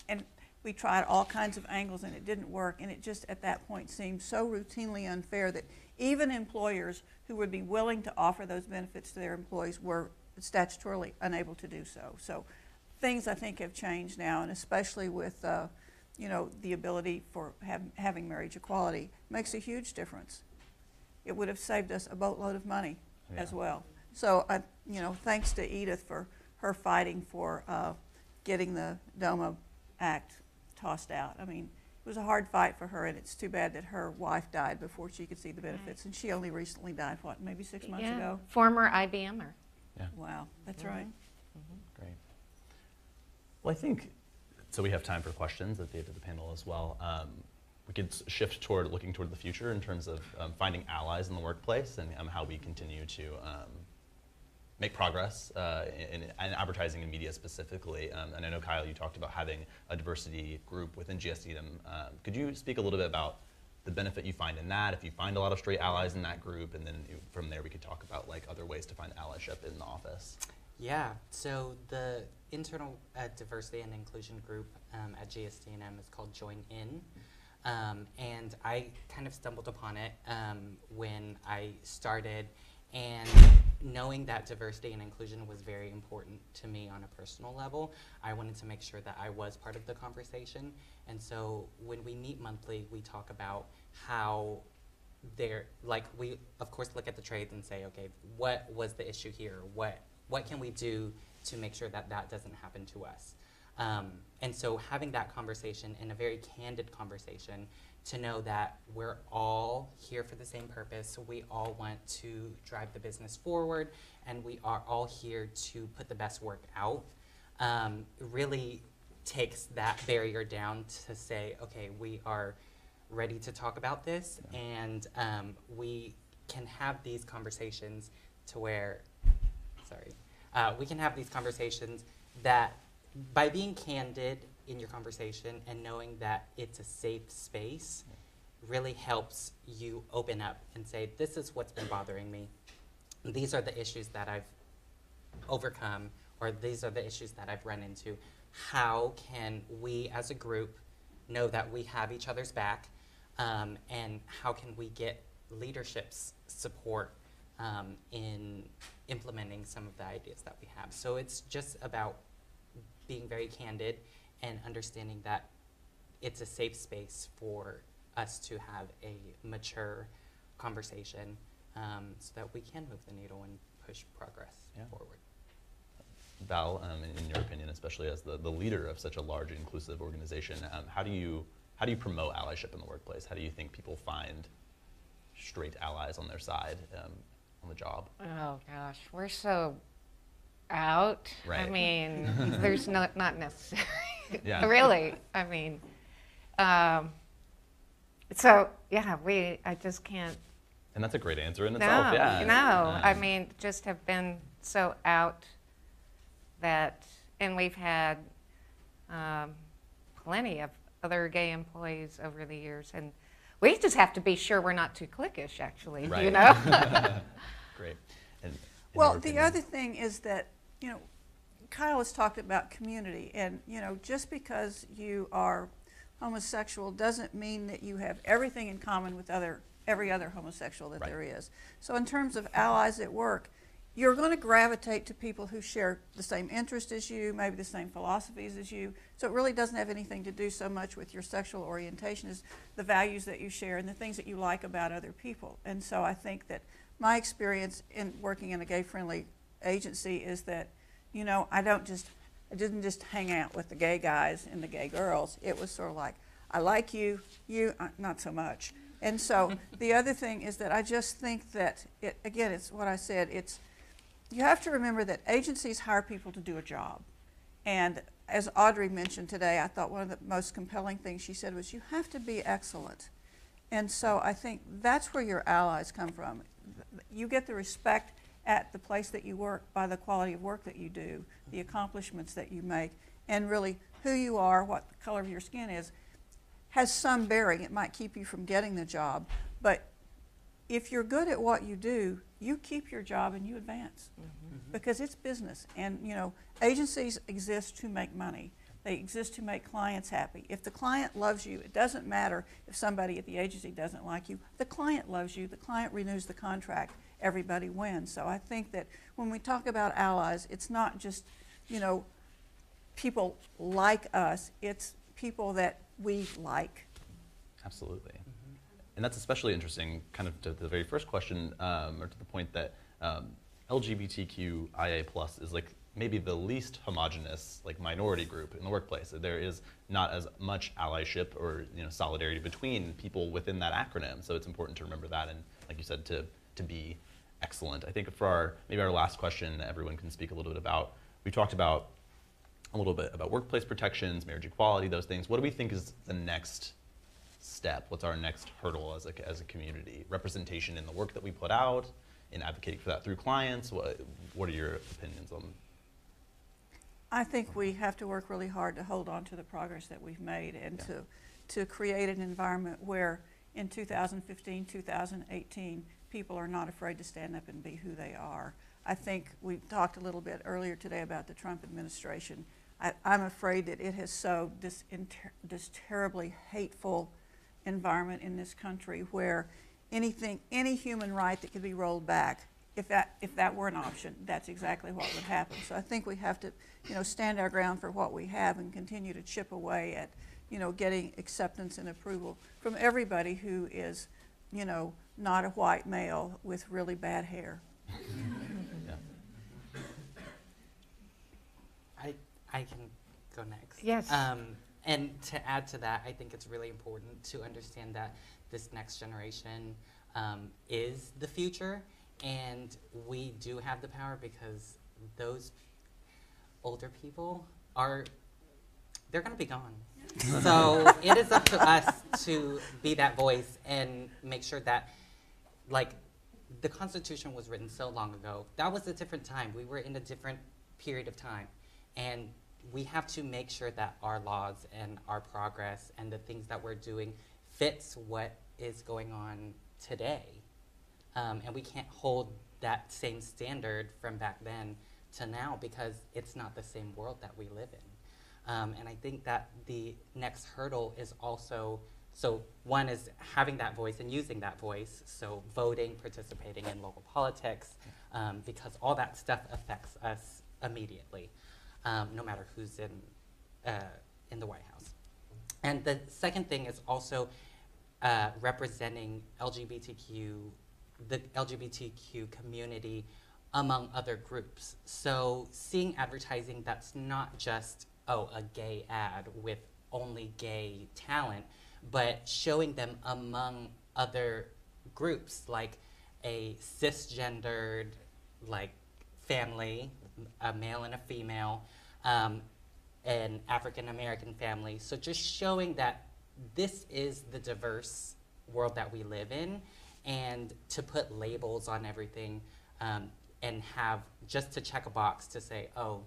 And we tried all kinds of angles, and it didn't work. And it just, at that point, seemed so routinely unfair that even employers who would be willing to offer those benefits to their employees were statutorily unable to do so. So things, I think, have changed now, and especially with the ability for having marriage equality makes a huge difference. It would have saved us a boatload of money as well. So, thanks to Edith for her fighting for getting the DOMA Act tossed out. I mean, it was a hard fight for her, and it's too bad that her wife died before she could see the benefits. And she only recently died, maybe 6 months ago? Former IBMer. Yeah. Wow, that's right. Great. Well, I think, so we have time for questions at the end of the panel as well. We could shift looking toward the future in terms of finding allies in the workplace and how we continue to make progress in advertising and media specifically. And I know, Kyle, you talked about having a diversity group within GSD&M. Could you speak a little bit about the benefit you find in that, if you find a lot of straight allies in that group, and then from there we could talk about other ways to find allyship in the office? Yeah, so the internal diversity and inclusion group at GSD&M is called Join In. And I kind of stumbled upon it when I started, and knowing that diversity and inclusion was very important to me on a personal level, I wanted to make sure that I was part of the conversation. And so when we meet monthly, we talk about how we of course look at the trades and say, okay, what was the issue here? What can we do to make sure that that doesn't happen to us? And so having that conversation, and a very candid conversation, to know that we're all here for the same purpose. We all want to drive the business forward, and we are all here to put the best work out, really takes that barrier down to say, okay, we are ready to talk about this, and we can have these conversations to where, we can have these conversations that by being candid in your conversation and knowing that it's a safe space really helps you open up and say, this is what's been bothering me. These are the issues that I've overcome, or these are the issues that I've run into. How can we as a group know that we have each other's back, and how can we get leadership's support in implementing some of the ideas that we have? So it's just about being very candid and understanding that it's a safe space for us to have a mature conversation, so that we can move the needle and push progress forward. Val, in your opinion, especially as the leader of such a large inclusive organization, how do you promote allyship in the workplace? How do you think people find straight allies on their side on the job? Oh gosh, we're so out. Right. I mean, there's not necessary. Yeah. Really, I mean, so yeah, I just can't. And that's a great answer in itself. I mean, just have been so out that, and we've had plenty of other gay employees over the years, and we just have to be sure we're not too cliquish, actually, right. you know? Great. And Well, the other thing is that, you know, Kyle has talked about community, and, you know, just because you are homosexual doesn't mean that you have everything in common with every other homosexual that there is. So in terms of allies at work, you're going to gravitate to people who share the same interest as you, maybe the same philosophies as you. So it really doesn't have anything to do so much with your sexual orientation as the values that you share and the things that you like about other people. And so I think that my experience in working in a gay-friendly agency is that, you know, I didn't just hang out with the gay guys and the gay girls. It was sort of like, I like you, not so much. And so the other thing is that I just think that, again, it's what I said, you have to remember that agencies hire people to do a job. And as Audrey mentioned today, I thought one of the most compelling things she said was, you have to be excellent. And so I think that's where your allies come from. You get the respect at the place that you work by the quality of work that you do, the accomplishments that you make, and really who you are, what the color of your skin is, has some bearing. It might keep you from getting the job, but if you're good at what you do, you keep your job and you advance, because it's business. And, you know, agencies exist to make money. They exist to make clients happy. If the client loves you, it doesn't matter if somebody at the agency doesn't like you. The client loves you. The client renews the contract. Everybody wins. So I think that when we talk about allies, it's not just, you know, people like us. It's people that we like. Absolutely. And that's especially interesting, kind of to the very first question, or to the point that LGBTQIA+ is like maybe the least homogenous like minority group in the workplace. There is not as much allyship or, you know, solidarity between people within that acronym. So it's important to remember that, and like you said, to be excellent. I think for maybe our last question, everyone can speak a little bit about. We talked about a little bit about workplace protections, marriage equality, those things. What do we think is the next step? What's our next hurdle as a community? Representation in the work that we put out, in advocating for that through clients. What are your opinions on? I think we have to work really hard to hold on to the progress that we've made, and to create an environment where in 2015, 2018, people are not afraid to stand up and be who they are. I think we talked a little bit earlier today about the Trump administration. I'm afraid that it has sowed this terribly hateful environment in this country where any human right that could be rolled back, if that were an option, that's exactly what would happen. So I think we have to, you know, stand our ground for what we have and continue to chip away at, you know, getting acceptance and approval from everybody who is, you know, not a white male with really bad hair. I can go next. Yes. And to add to that, I think it's really important to understand that this next generation is the future, and we do have the power because those older people they're going to be gone. So it is up to us to be that voice and make sure that, like, the Constitution was written so long ago. That was a different time. We were in a different period of time. And we have to make sure that our laws and our progress and the things that we're doing fits what is going on today. And we can't hold that same standard from back then to now because it's not the same world that we live in. And I think that the next hurdle is also, so one is having that voice and using that voice, so voting, participating in local politics, because all that stuff affects us immediately, no matter who's in the White House. And the second thing is also representing the LGBTQ community among other groups. So seeing advertising that's not just, oh, a gay ad with only gay talent, but showing them among other groups, like a cisgendered like family, a male and a female, an African American family. So just showing that this is the diverse world that we live in, and to put labels on everything, and have just to check a box to say, oh,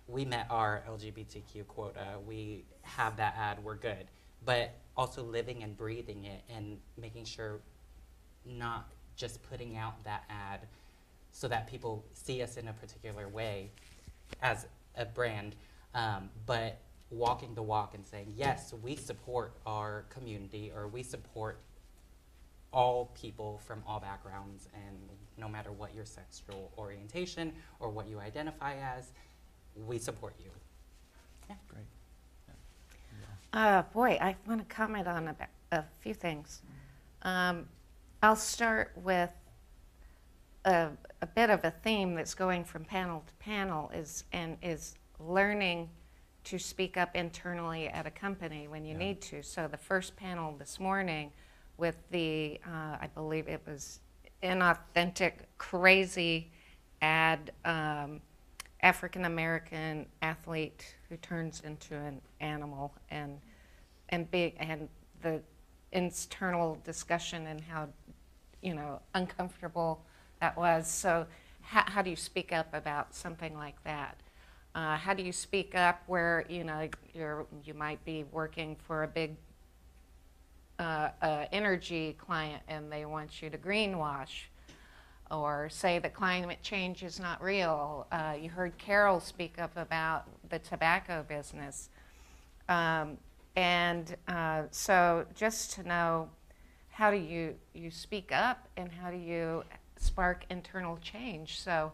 we met our LGBTQ quota, we have that ad, we're good. But also living and breathing it and making sure not just putting out that ad so that people see us in a particular way as a brand, but walking the walk and saying, yes, we support our community, or we support all people from all backgrounds, and no matter what your sexual orientation or what you identify as, we support you. Yeah. Great. Boy, I want to comment on a few things. I'll start with a bit of a theme that's going from panel to panel is learning to speak up internally at a company when you need to. So the first panel this morning with the, I believe it was inauthentic, crazy ad, African-American athlete who turns into an animal, and the internal discussion and how, uncomfortable that was. So how do you speak up about something like that? How do you speak up where, you might be working for a big energy client and they want you to greenwash, or say that climate change is not real. You heard Carol speak up about the tobacco business. So just to know, how do you speak up, and how do you spark internal change? So,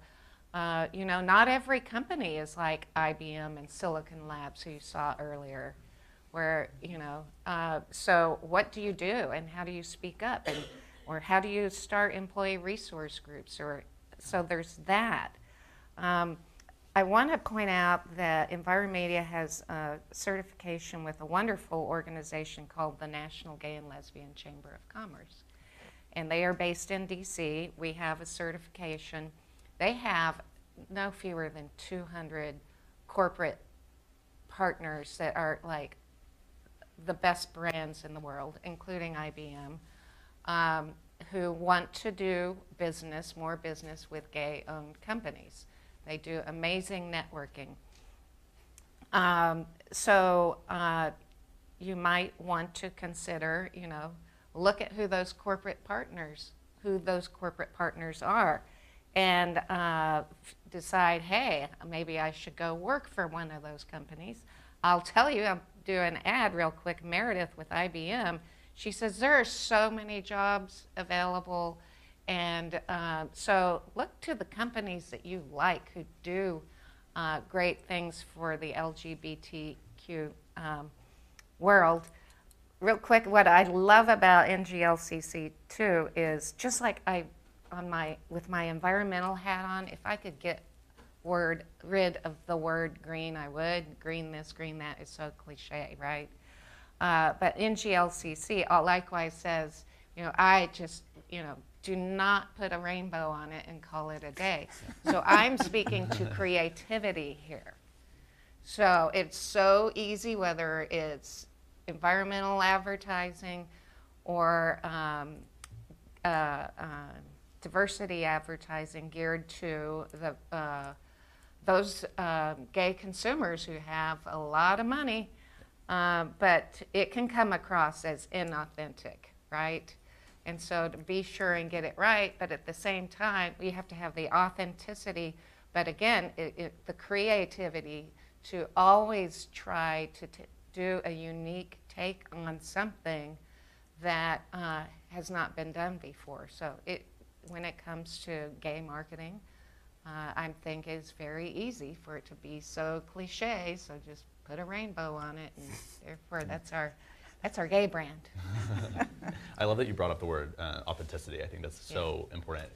not every company is like IBM and Silicon Labs, who you saw earlier, where, so what do you do, and how do you speak up, or how do you start employee resource groups, so there's that. I want to point out that Enviromedia has a certification with a wonderful organization called the National Gay and Lesbian Chamber of Commerce. And they are based in DC. We have a certification. They have no fewer than 200 corporate partners that are like the best brands in the world, including IBM, who want to do more business with gay-owned companies. They do amazing networking. So you might want to consider, look at who those corporate partners are, and decide, hey, maybe I should go work for one of those companies. I'll tell you, I'll do an ad real quick. Meredith with IBM, she says there are so many jobs available. And so look to the companies that you like who do great things for the LGBTQ world. Real quick, what I love about NGLCC too is, just like with my environmental hat on, if I could get rid of the word green, I would. Green this, green that is so cliche, right? But NGLCC likewise says, I just, do not put a rainbow on it and call it a day. So I'm speaking to creativity here. So it's so easy, whether it's environmental advertising or diversity advertising geared to those gay consumers who have a lot of money, but it can come across as inauthentic, right? And so to be sure and get it right, but at the same time, we have to have the authenticity, But again, the creativity to always try to do a unique take on something that has not been done before. So when it comes to gay marketing, I think it's very easy for it to be so cliche, so just put a rainbow on it, and therefore that's our gay brand. I love that you brought up the word authenticity. I think that's so important.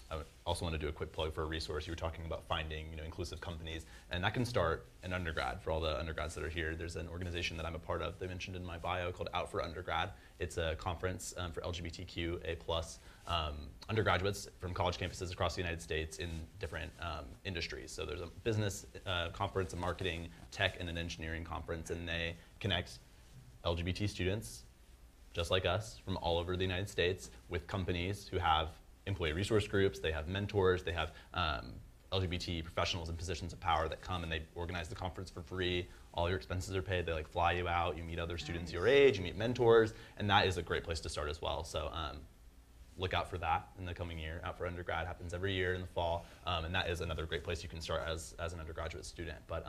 I also want to do a quick plug for a resource. You were talking about finding, inclusive companies, and that can start in undergrad. For all the undergrads that are here, there's an organization that I'm a part of. They mentioned in my bio called Out for Undergrad. It's a conference for LGBTQ A+ undergraduates from college campuses across the United States in different industries. So there's a business conference, a marketing, tech, and an engineering conference, and they connect LGBT students, just like us, from all over the United States with companies who have employee resource groups, they have mentors, they have LGBT professionals in positions of power that come and they organize the conference for free. All your expenses are paid. They fly you out. You meet other students your age. You meet mentors, and that is a great place to start as well. So look out for that in the coming year. Out for Undergrad happens every year in the fall, and that is another great place you can start as an undergraduate student. But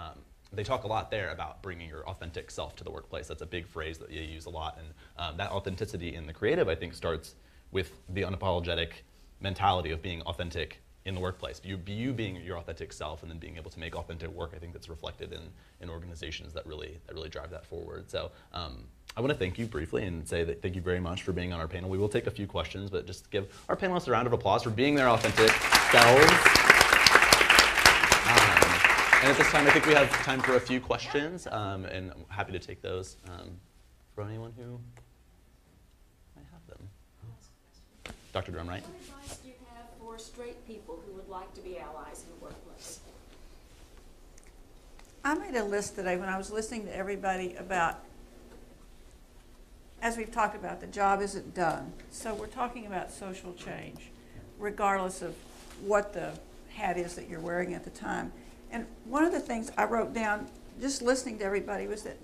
they talk a lot there about bringing your authentic self to the workplace. That's a big phrase that you use a lot, and that authenticity in the creative, I think, starts with the unapologetic mentality of being authentic in the workplace. You being your authentic self, and then being able to make authentic work. I think that's reflected in organizations that really drive that forward. So I want to thank you briefly and say that thank you very much for being on our panel. We will take a few questions, but just give our panelists a round of applause for being their authentic selves. And at this time, I think we have time for a few questions, and I'm happy to take those from anyone who might have them. Dr. Drumright. What advice do you have for straight people who would like to be allies in the workplace? I made a list today when I was listening to everybody about, as we've talked about, the job isn't done. So we're talking about social change, regardless of what the hat is that you're wearing at the time. And one of the things I wrote down, just listening to everybody, was that,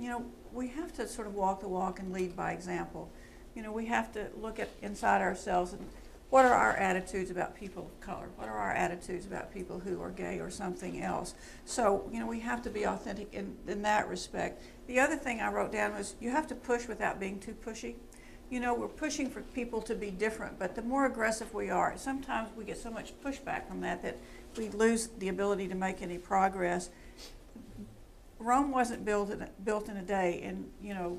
we have to sort of walk the walk and lead by example. We have to look at inside ourselves and what are our attitudes about people of color? What are our attitudes about people who are gay or something else? So, we have to be authentic in that respect. The other thing I wrote down was you have to push without being too pushy. We're pushing for people to be different, but the more aggressive we are, sometimes we get so much pushback from that we lose the ability to make any progress. Rome wasn't built in a day, and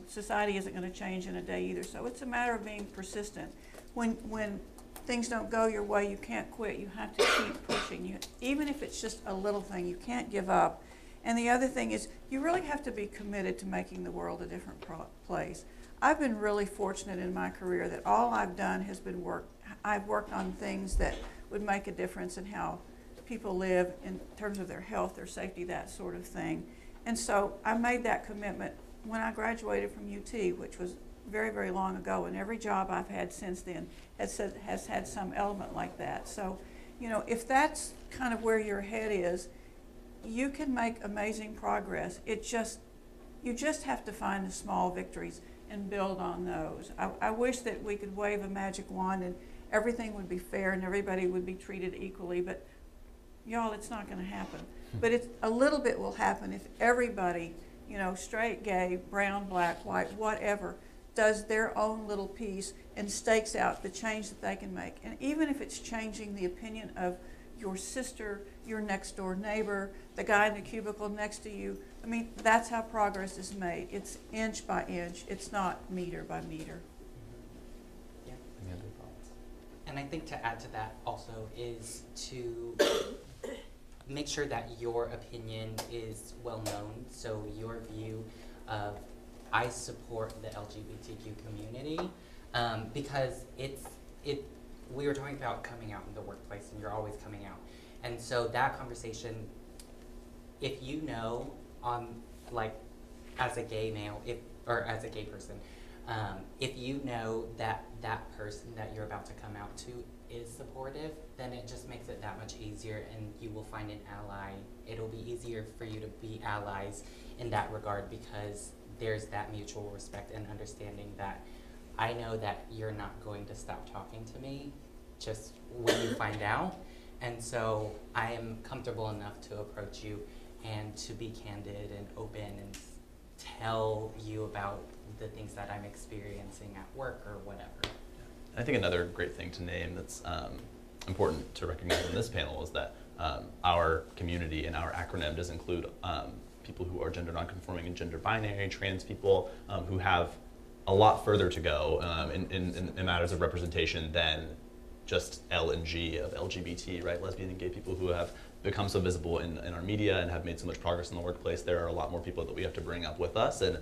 society isn't going to change in a day either. So it's a matter of being persistent. When things don't go your way, you can't quit. You have to keep pushing. Even if it's just a little thing, you can't give up. And the other thing is, you really have to be committed to making the world a different place. I've been really fortunate in my career that all I've done has been work. I've worked on things that would make a difference in how people live in terms of their health, their safety, that sort of thing. And so I made that commitment when I graduated from UT, which was very, very long ago, and every job I've had since then has had some element like that. So, if that's kind of where your head is, you can make amazing progress. You just have to find the small victories and build on those. I wish that we could wave a magic wand and everything would be fair and everybody would be treated equally, but y'all, it's not going to happen. But a little bit will happen if everybody, straight, gay, brown, black, white, whatever, does their own little piece and stakes out the change that they can make. And even if it's changing the opinion of your sister, your next door neighbor, the guy in the cubicle next to you, that's how progress is made. It's inch by inch. It's not meter by meter. Yeah. Any other thoughts? And I think to add to that also is to make sure that your opinion is well known. So your view of, I support the LGBTQ community, because we were talking about coming out in the workplace, and you're always coming out. And so that conversation, if you know, as a gay male, or as a gay person, if you know that that person that you're about to come out to is supportive, then it just makes it that much easier, and you will find an ally. It'll be easier for you to be allies in that regard, because there's that mutual respect and understanding that I know that you're not going to stop talking to me just when you find out. And so I am comfortable enough to approach you and to be candid and open and tell you about the things that I'm experiencing at work or whatever. I think another great thing to name that's important to recognize in this panel is that our community and our acronym does include people who are gender nonconforming and gender binary, trans people who have a lot further to go in matters of representation than just L and G of LGBT, right? Lesbian and gay people who have become so visible in our media and have made so much progress in the workplace. There are a lot more people that we have to bring up with us. And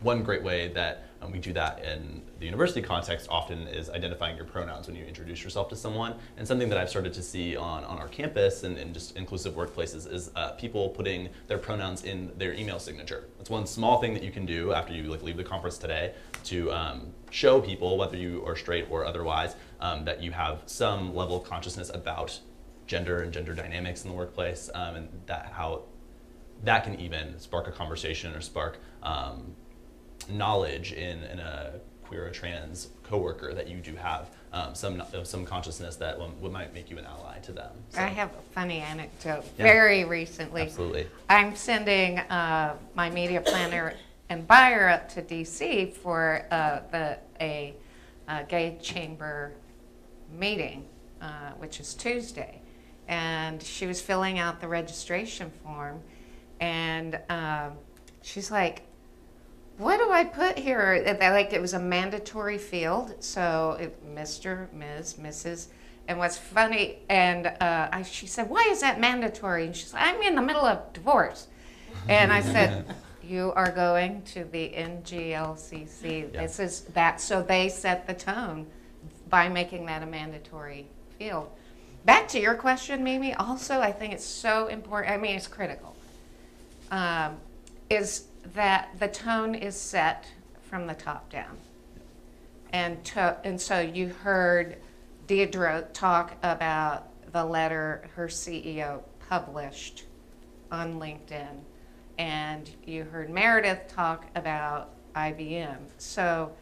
one great way that we do that in the university context often is identifying your pronouns when you introduce yourself to someone. And something that I've started to see on our campus and just inclusive workplaces is people putting their pronouns in their email signature. That's one small thing that you can do after you leave the conference today to show people, whether you are straight or otherwise, that you have some level of consciousness about gender and gender dynamics in the workplace, and that how that can even spark a conversation or spark knowledge in a queer or trans coworker that you do have some consciousness that might make you an ally to them. So. I have a funny anecdote. Yeah. Very recently, Absolutely. I'm sending my media planner and buyer up to DC for a gay chamber meeting, which is Tuesday. And she was filling out the registration form, and she's like, what do I put here? Like, it was a mandatory field, so Mr., Ms., Mrs., and what's funny, and she said, why is that mandatory? And she's like, I'm in the middle of divorce. And I said, you are going to the NGLCC. Yeah. This is that, so they set the tone by making that a mandatory field. Back to your question, Mimi, also I think it's so important, I mean it's critical, is that the tone is set from the top down. And so you heard Deidre talk about the letter her CEO published on LinkedIn, and you heard Meredith talk about IBM, so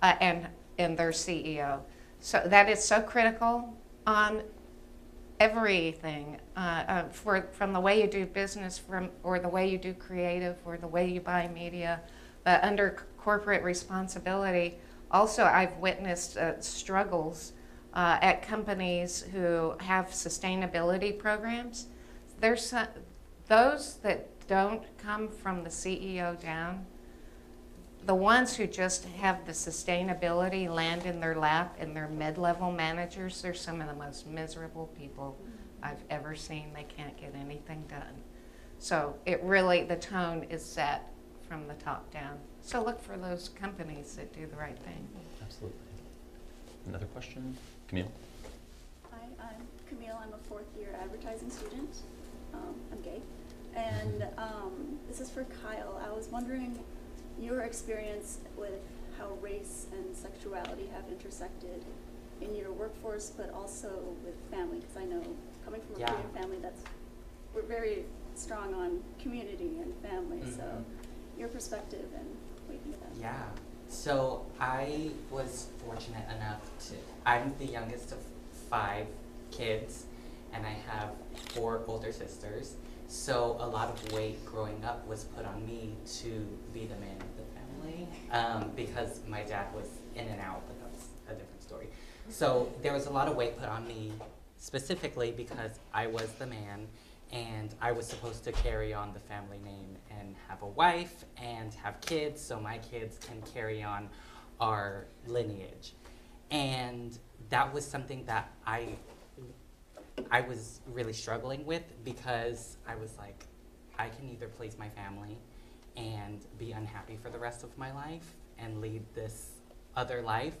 and their CEO. So that is so critical on everything, from the way you do business, or the way you do creative, or the way you buy media, under corporate responsibility. Also, I've witnessed struggles at companies who have sustainability programs. There's those that don't come from the CEO down. The ones who just have the sustainability land in their lap and they're mid-level managers, they're some of the most miserable people I've ever seen. They can't get anything done. So it really, the tone is set from the top down. So look for those companies that do the right thing. Absolutely. Another question? Camille? Hi, I'm Camille. I'm a fourth-year advertising student. I'm gay. And this is for Kyle. I was wondering your experience with how race and sexuality have intersected in your workforce, but also with family, because I know coming from a queer family, we're very strong on community and family. Mm-hmm. So your perspective and what you think of that. Yeah. So I was fortunate enough I'm the youngest of 5 kids, and I have 4 older sisters. So a lot of weight growing up was put on me to be the man of the family, because my dad was in and out, but that's a different story. So there was a lot of weight put on me specifically because I was the man, and I was supposed to carry on the family name and have a wife and have kids so my kids can carry on our lineage. And that was something that I was really struggling with, because I was like, I can either please my family and be unhappy for the rest of my life and lead this other life,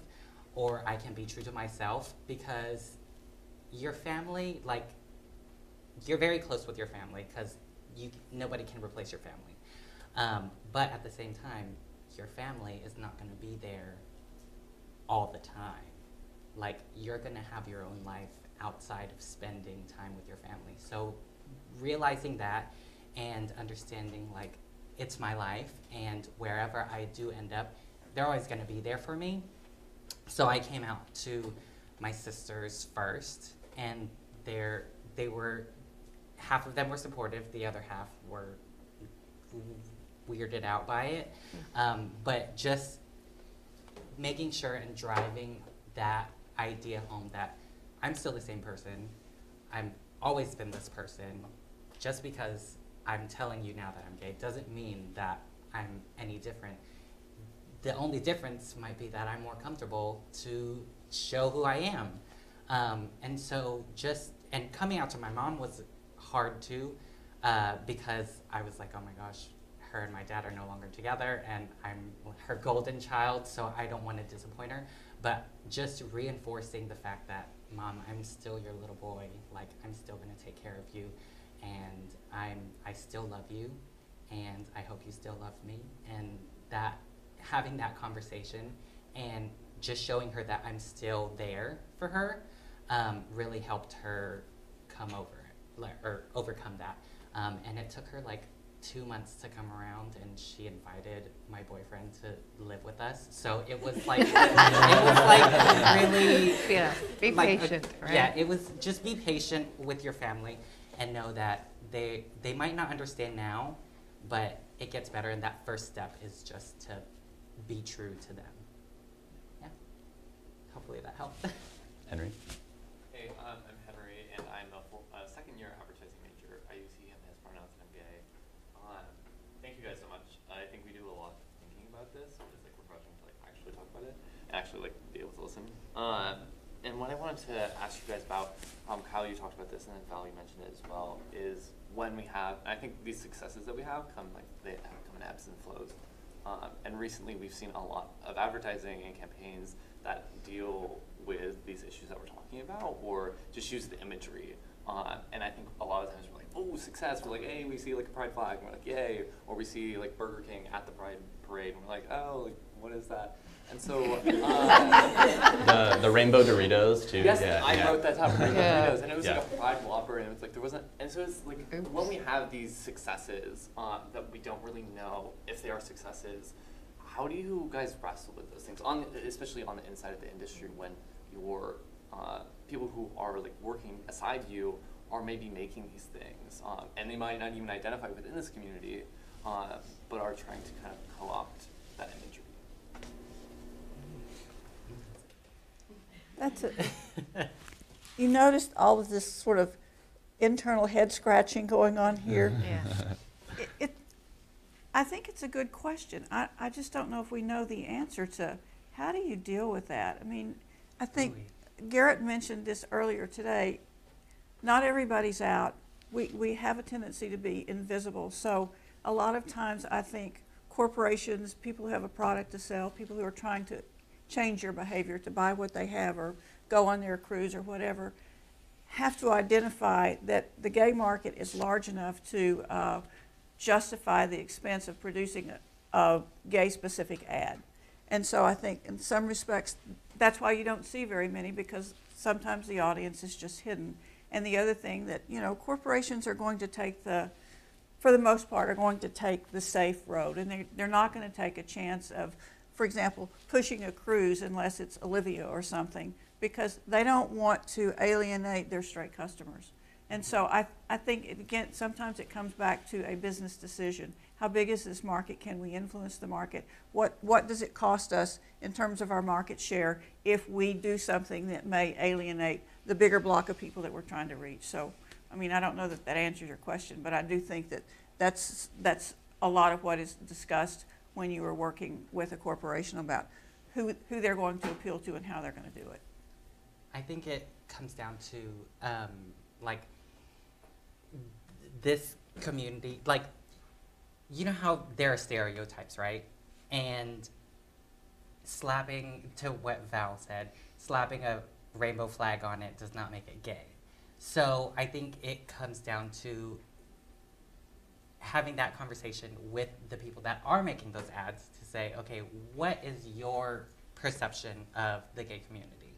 or I can be true to myself, because your family, like, you're very close with your family because nobody can replace your family. But at the same time, your family is not going to be there all the time. Like, you're going to have your own life outside of spending time with your family. So realizing that and understanding, like, it's my life, and wherever I do end up, they're always going to be there for me. So I came out to my sisters first, and they were, half of them were supportive, the other half were weirded out by it. But just making sure and driving that idea home that I'm still the same person. I've always been this person. Just because I'm telling you now that I'm gay doesn't mean that I'm any different. The only difference might be that I'm more comfortable to show who I am. And so and coming out to my mom was hard too, because I was like, oh my gosh, her and my dad are no longer together, and I'm her golden child, so I don't want to disappoint her. But just reinforcing the fact that, Mom, I'm still your little boy. Like, I'm still going to take care of you, and I still love you, and I hope you still love me. And that having that conversation and just showing her that I'm still there for her really helped her come over or overcome that. And it took her like 2 months to come around, and she invited my boyfriend to live with us. So it was like, really, Yeah, be like patient, right? Yeah, it was just be patient with your family and know that they might not understand now, but it gets better, and that first step is just to be true to them. Yeah, hopefully that helped. Henry? Hey, I'm Henry, and I'm a second-year advertising major. I use he, him, his pronouns, and I'm gay. Thank you guys so much. I think we do a lot thinking about this. It's like refreshing to like actually talk about it and actually like be able to listen. And what I wanted to ask you guys about, Kyle, you talked about this, and then Valerie mentioned it as well, is when we have, I think these successes that we have come in ebbs and flows. And recently we've seen a lot of advertising and campaigns that deal with these issues that we're talking about, or just use the imagery. And I think a lot of times we're like, oh, success. We're like, hey, we see like a pride flag, and we're like, yay. Or we see like Burger King at the pride parade, and we're like, oh, like, what is that? And so the rainbow Doritos too. Yes, yeah, I wrote that top rainbow Doritos, and it was Yeah. like a pride Whopper, and it was like there wasn't. And so it's like when we have these successes that we don't really know if they are successes. How do you guys wrestle with those things, especially on the inside of the industry, when your people who are like working aside you are maybe making these things, and they might not even identify within this community, but are trying to kind of co-opt that imagery? That's it. You noticed all of this sort of internal head scratching going on here? Yeah. I think it's a good question. I just don't know if we know the answer to how do you deal with that. I mean, I think Garrett mentioned this earlier today. Not everybody's out. We have a tendency to be invisible. So a lot of times I think corporations, people who have a product to sell, people who are trying to change your behavior, to buy what they have or go on their cruise or whatever, have to identify that the gay market is large enough to justify the expense of producing a gay-specific ad. And so I think in some respects, that's why you don't see very many, because sometimes the audience is just hidden. And the other thing that, you know, corporations are going to take for the most part, are going to take the safe road. And they're not going to take a chance of, for example, pushing a cruise unless it's Olivia or something, because they don't want to alienate their straight customers. And so I think, again, sometimes it comes back to a business decision. How big is this market? Can we influence the market? What does it cost us in terms of our market share if we do something that may alienate the bigger block of people that we're trying to reach? So, I mean, I don't know that answers your question, but I do think that that's a lot of what is discussed when you are working with a corporation about who they're going to appeal to and how they're going to do it. I think it comes down to like this community, like, you know how there are stereotypes, right? And slapping, to what Val said, slapping a rainbow flag on it does not make it gay. So I think it comes down to having that conversation with the people that are making those ads to say, okay, what is your perception of the gay community?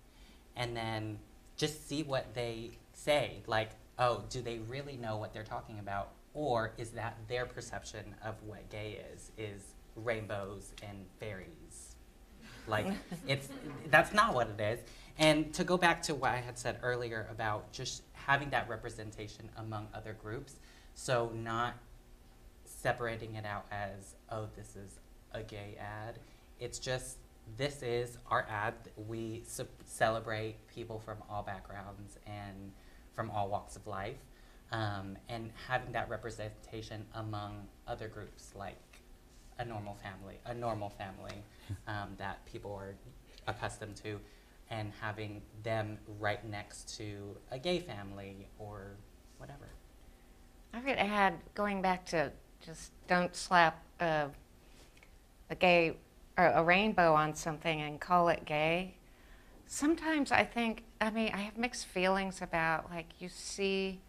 And then just see what they say. Like, oh, do they really know what they're talking about? Or is that their perception of what gay is rainbows and fairies? Like, that's not what it is. And to go back to what I had said earlier about just having that representation among other groups, so not separating it out as, oh, this is a gay ad. It's just, this is our ad. We celebrate people from all backgrounds and from all walks of life. And having that representation among other groups, like a normal family that people are accustomed to, and having them right next to a gay family or whatever. I would add, going back to just don't slap a gay or a rainbow on something and call it gay. Sometimes I think, I have mixed feelings about, like, you see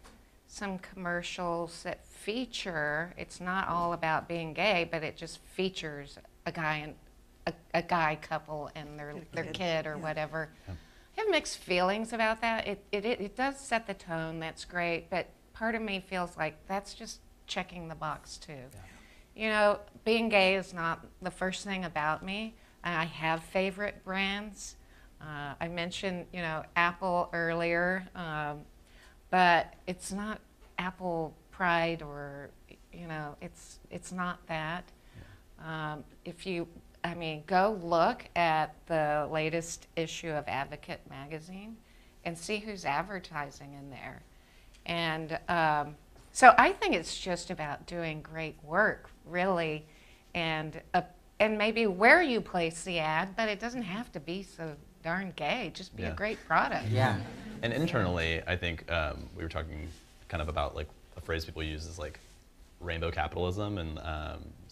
some commercials that feature, it's not all about being gay, but it just features a guy and a guy couple and their kid or whatever. Yeah. I have mixed feelings about that. It does set the tone, that's great, but part of me feels like that's just checking the box too. Yeah. You know, being gay is not the first thing about me. I have favorite brands. I mentioned, Apple earlier, but it's not Apple pride or, it's not that. Yeah. Go look at the latest issue of Advocate magazine and see who's advertising in there. And so I think it's just about doing great work, really, and maybe where you place the ad, but it doesn't have to be so darn gay. Just be a great product. Yeah. And internally, I think we were talking kind of about, like, a phrase people use is, like, rainbow capitalism and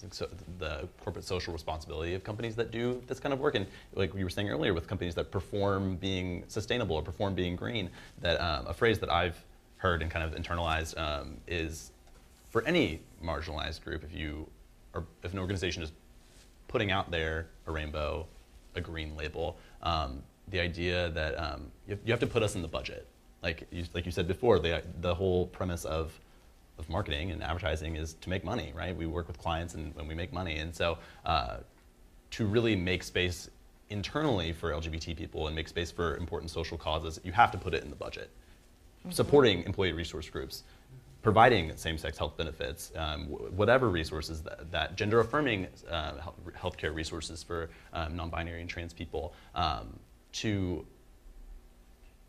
so the corporate social responsibility of companies that do this kind of work. And like we were saying earlier, with companies that perform being sustainable or perform being green, that a phrase that I've heard and kind of internalized is, for any marginalized group, if an organization is putting out there a rainbow, a green label, the idea that you have to put us in the budget. Like you said before, the whole premise of marketing and advertising is to make money, right? We work with clients and we make money. And so to really make space internally for LGBT people and make space for important social causes, you have to put it in the budget. Mm-hmm. Supporting employee resource groups, providing same-sex health benefits, whatever resources that gender-affirming healthcare resources for non-binary and trans people, to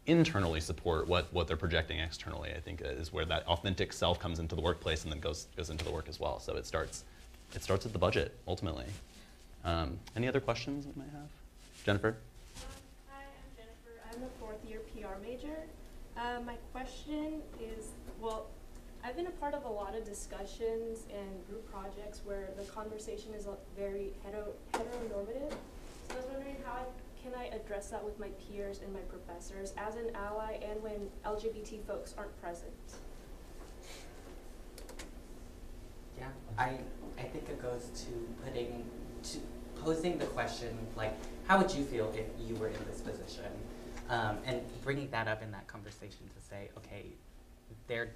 internally support what they're projecting externally, I think is where that authentic self comes into the workplace and then goes into the work as well. So it starts at the budget, ultimately. Any other questions you might have? Jennifer? Hi, I'm Jennifer. I'm a fourth-year PR major. My question is, well, I've been a part of a lot of discussions and group projects where the conversation is very heteronormative. So I was wondering can I address that with my peers and my professors as an ally and when LGBT folks aren't present? Yeah, I think it goes to posing the question, like, how would you feel if you were in this position? And bringing that up in that conversation to say, okay, there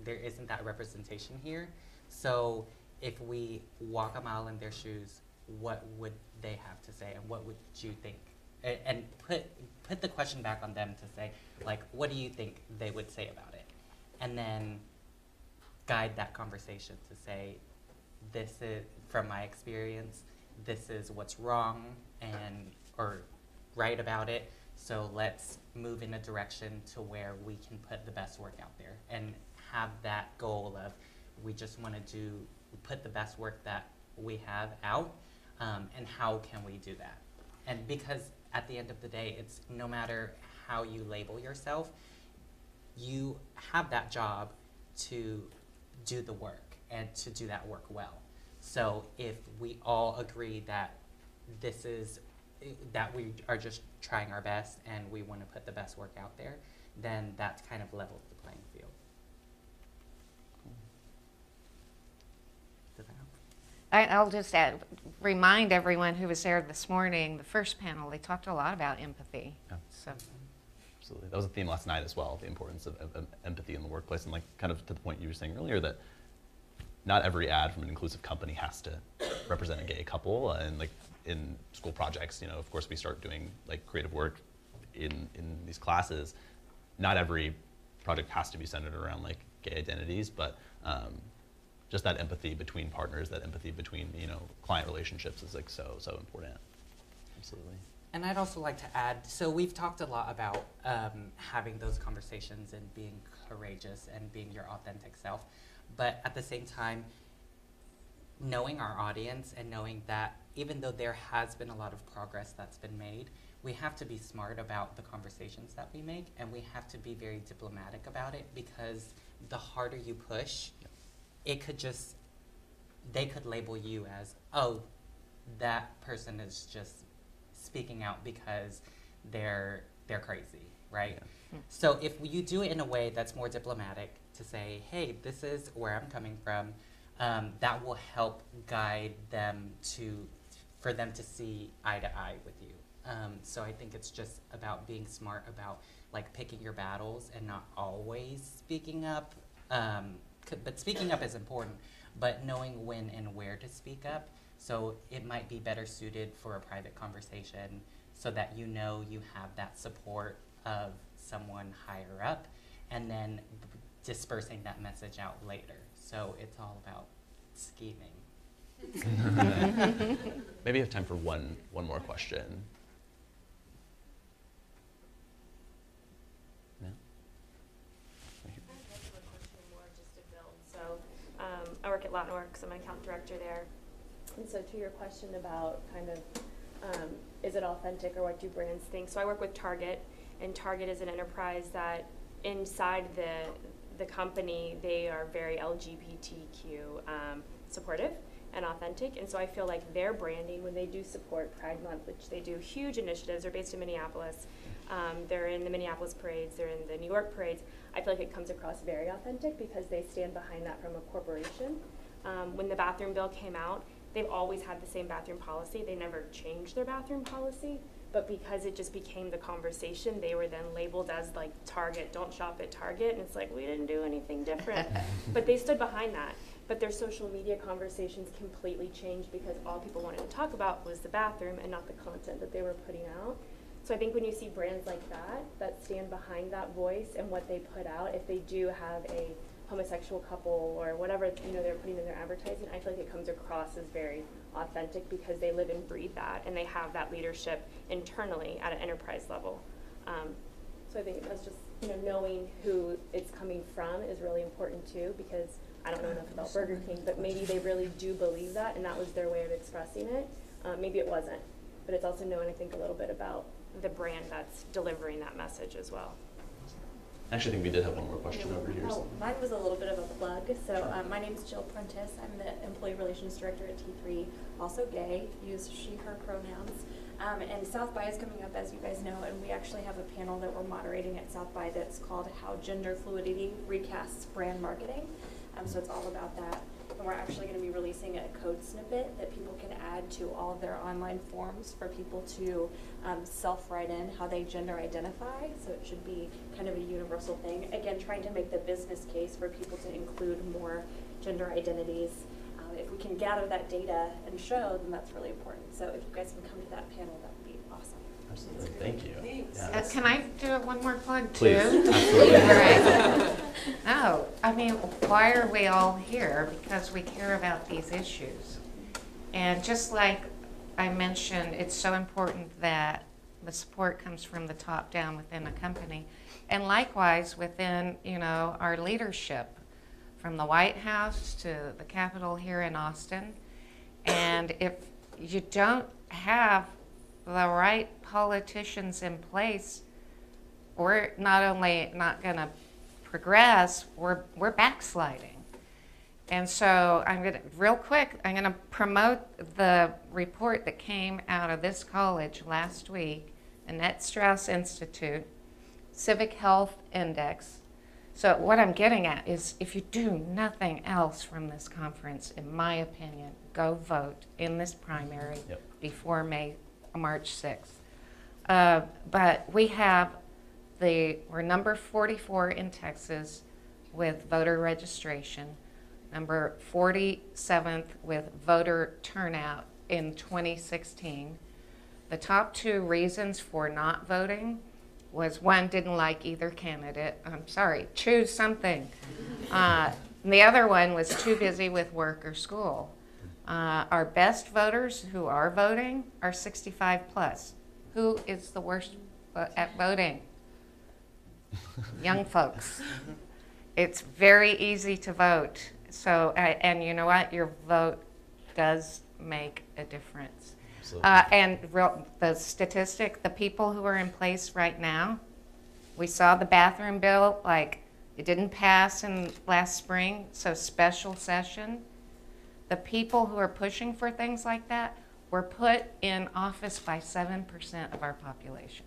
isn't that representation here. So if we walk a mile in their shoes, what would they have to say, and what would you think? And put the question back on them to say, like, what do you think they would say about it? And then guide that conversation to say, this is, from my experience, this is what's wrong or right about it. So let's move in a direction to where we can put the best work out there and have that goal of, we just want to put the best work that we have out, and how can we do that? And because at the end of the day, it's no matter how you label yourself, you have that job to do the work and to do that work well. So if we all agree that that we are just trying our best and we want to put the best work out there, then that kind of levels the playing field. Did that help? I'll just remind everyone who was there this morning, the first panel, they talked a lot about empathy. Yeah. So. Absolutely. That was a theme last night as well, the importance of empathy in the workplace, and, like, kind of to the point you were saying earlier, that not every ad from an inclusive company has to represent a gay couple. And, like, in school projects, of course we start doing, like, creative work in these classes, not every project has to be centered around like gay identities, but just that empathy between partners, that empathy between, you know, client relationships is like so important. Absolutely. And I'd also like to add, so we've talked a lot about having those conversations and being courageous and being your authentic self, but at the same time, knowing our audience and knowing that even though there has been a lot of progress that's been made, we have to be smart about the conversations that we make, and we have to be very diplomatic about it, because the harder you push, it could just, they could label you as, oh, that person is just speaking out because they're crazy, right? Yeah. So if you do it in a way that's more diplomatic, to say, hey, this is where I'm coming from, that will help guide them for them to see eye to eye with you. So I think it's just about being smart about like picking your battles and not always speaking up. But speaking up is important, but knowing when and where to speak up. So it might be better suited for a private conversation so that you know you have that support of someone higher up, and then dispersing that message out later. So it's all about scheming. Maybe you have time for one more question. No? I work at LatinWorks. I'm an account director there. And so to your question about kind of, is it authentic or what do brands think? So I work with Target, and Target is an enterprise that inside the company, they are very LGBTQ supportive and authentic. And so I feel like their branding, when they do support Pride Month, which they do huge initiatives, they're based in Minneapolis, they're in the Minneapolis parades, they're in the New York parades, I feel like it comes across very authentic because they stand behind that from a corporation. When the bathroom bill came out, they've always had the same bathroom policy. They never changed their bathroom policy, but because it just became the conversation, they were then labeled as like Target, don't shop at Target, and it's like, we didn't do anything different. But they stood behind that. But their social media conversations completely changed because all people wanted to talk about was the bathroom and not the content that they were putting out. So I think when you see brands like that stand behind that voice and what they put out, if they do have a homosexual couple or whatever, you know, they're putting in their advertising, I feel like it comes across as very authentic because they live and breathe that, and they have that leadership internally at an enterprise level. So I think that's just, you know, knowing who it's coming from is really important too, because I don't know enough about Burger King, but maybe they really do believe that, and that was their way of expressing it. Maybe it wasn't, but it's also knowing, I think, a little bit about the brand that's delivering that message as well. I actually think we did have one more question over here. Oh, mine was a little bit of a plug. So my name is Jill Prentice. I'm the Employee Relations Director at T3, also gay, use she, her pronouns. And South by is coming up, as you guys know, and we actually have a panel that we're moderating at South by that's called How Gender Fluidity Recasts Brand Marketing. So it's all about that. And we're actually going to be releasing a code snippet that people can add to all of their online forms for people to self-write in how they gender identify. So it should be kind of a universal thing. Again, trying to make the business case for people to include more gender identities. If we can gather that data and show, then that's really important. So if you guys can come to that panel, that would be awesome. Absolutely. Thank you. Thanks. Can I do one more plug too? Please. Absolutely. Right. No, I mean, why are we all here? Because we care about these issues. And just like I mentioned, it's so important that the support comes from the top down within a company. And likewise within, you know, our leadership, from the White House to the Capitol here in Austin. And if you don't have the right politicians in place, we're not only not going to progress, we're backsliding. And so I'm going to, real quick, I'm going to promote the report that came out of this college last week, the Annette Strauss Institute, Civic Health Index. So what I'm getting at is, if you do nothing else from this conference, in my opinion, go vote in this primary before March 6th. But we have we're number 44 in Texas with voter registration, number 47th with voter turnout in 2016. The top two reasons for not voting was one didn't like either candidate. I'm sorry, choose something. The other one was too busy with work or school. Our best voters who are voting are 65 plus. Who is the worst at voting? Young folks. It's very easy to vote. So, and you know what? Your vote does make a difference. The statistic, the people who are in place right now, we saw the bathroom bill, like it didn't pass in last spring, so special session. The people who are pushing for things like that were put in office by 7% of our population.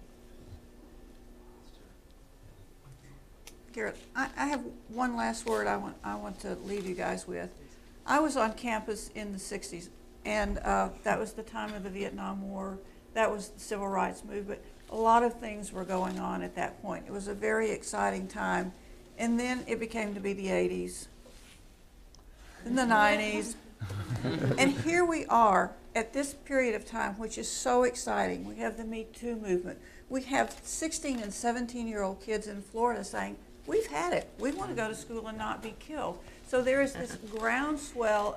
Garrett, I have one last word I want to leave you guys with. I was on campus in the 60s, and that was the time of the Vietnam War. That was the Civil Rights Movement. A lot of things were going on at that point. It was a very exciting time. And then it became to be the 80s, then the 90s. And here we are at this period of time, which is so exciting. We have the Me Too movement. We have 16 and 17-year-old kids in Florida saying, we've had it. We want to go to school and not be killed. So there is this groundswell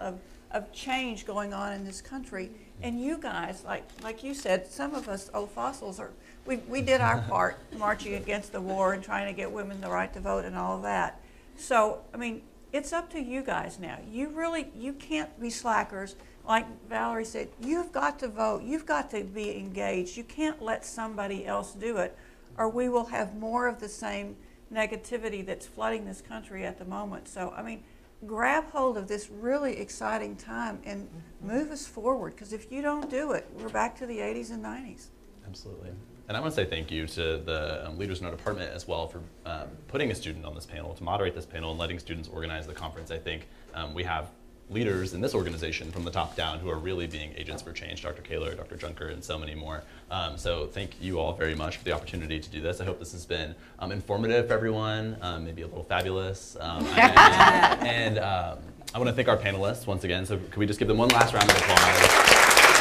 of change going on in this country. And you guys, like you said, some of us old fossils we did our part marching against the war and trying to get women the right to vote and all of that. So, I mean, it's up to you guys now. You can't be slackers. Like Valerie said, you've got to vote. You've got to be engaged. You can't let somebody else do it, or we will have more of the same negativity that's flooding this country at the moment. So, I mean, grab hold of this really exciting time and move us forward, because if you don't do it, we're back to the 80s and 90s. Absolutely. And I want to say thank you to the leaders in our department as well for putting a student on this panel, to moderate this panel and letting students organize the conference. I think we have leaders in this organization from the top down who are really being agents for change, Dr. Kaler, Dr. Junker, and so many more. So thank you all very much for the opportunity to do this. I hope this has been informative for everyone, maybe a little fabulous. And I want to thank our panelists once again. So could we just give them one last round of applause?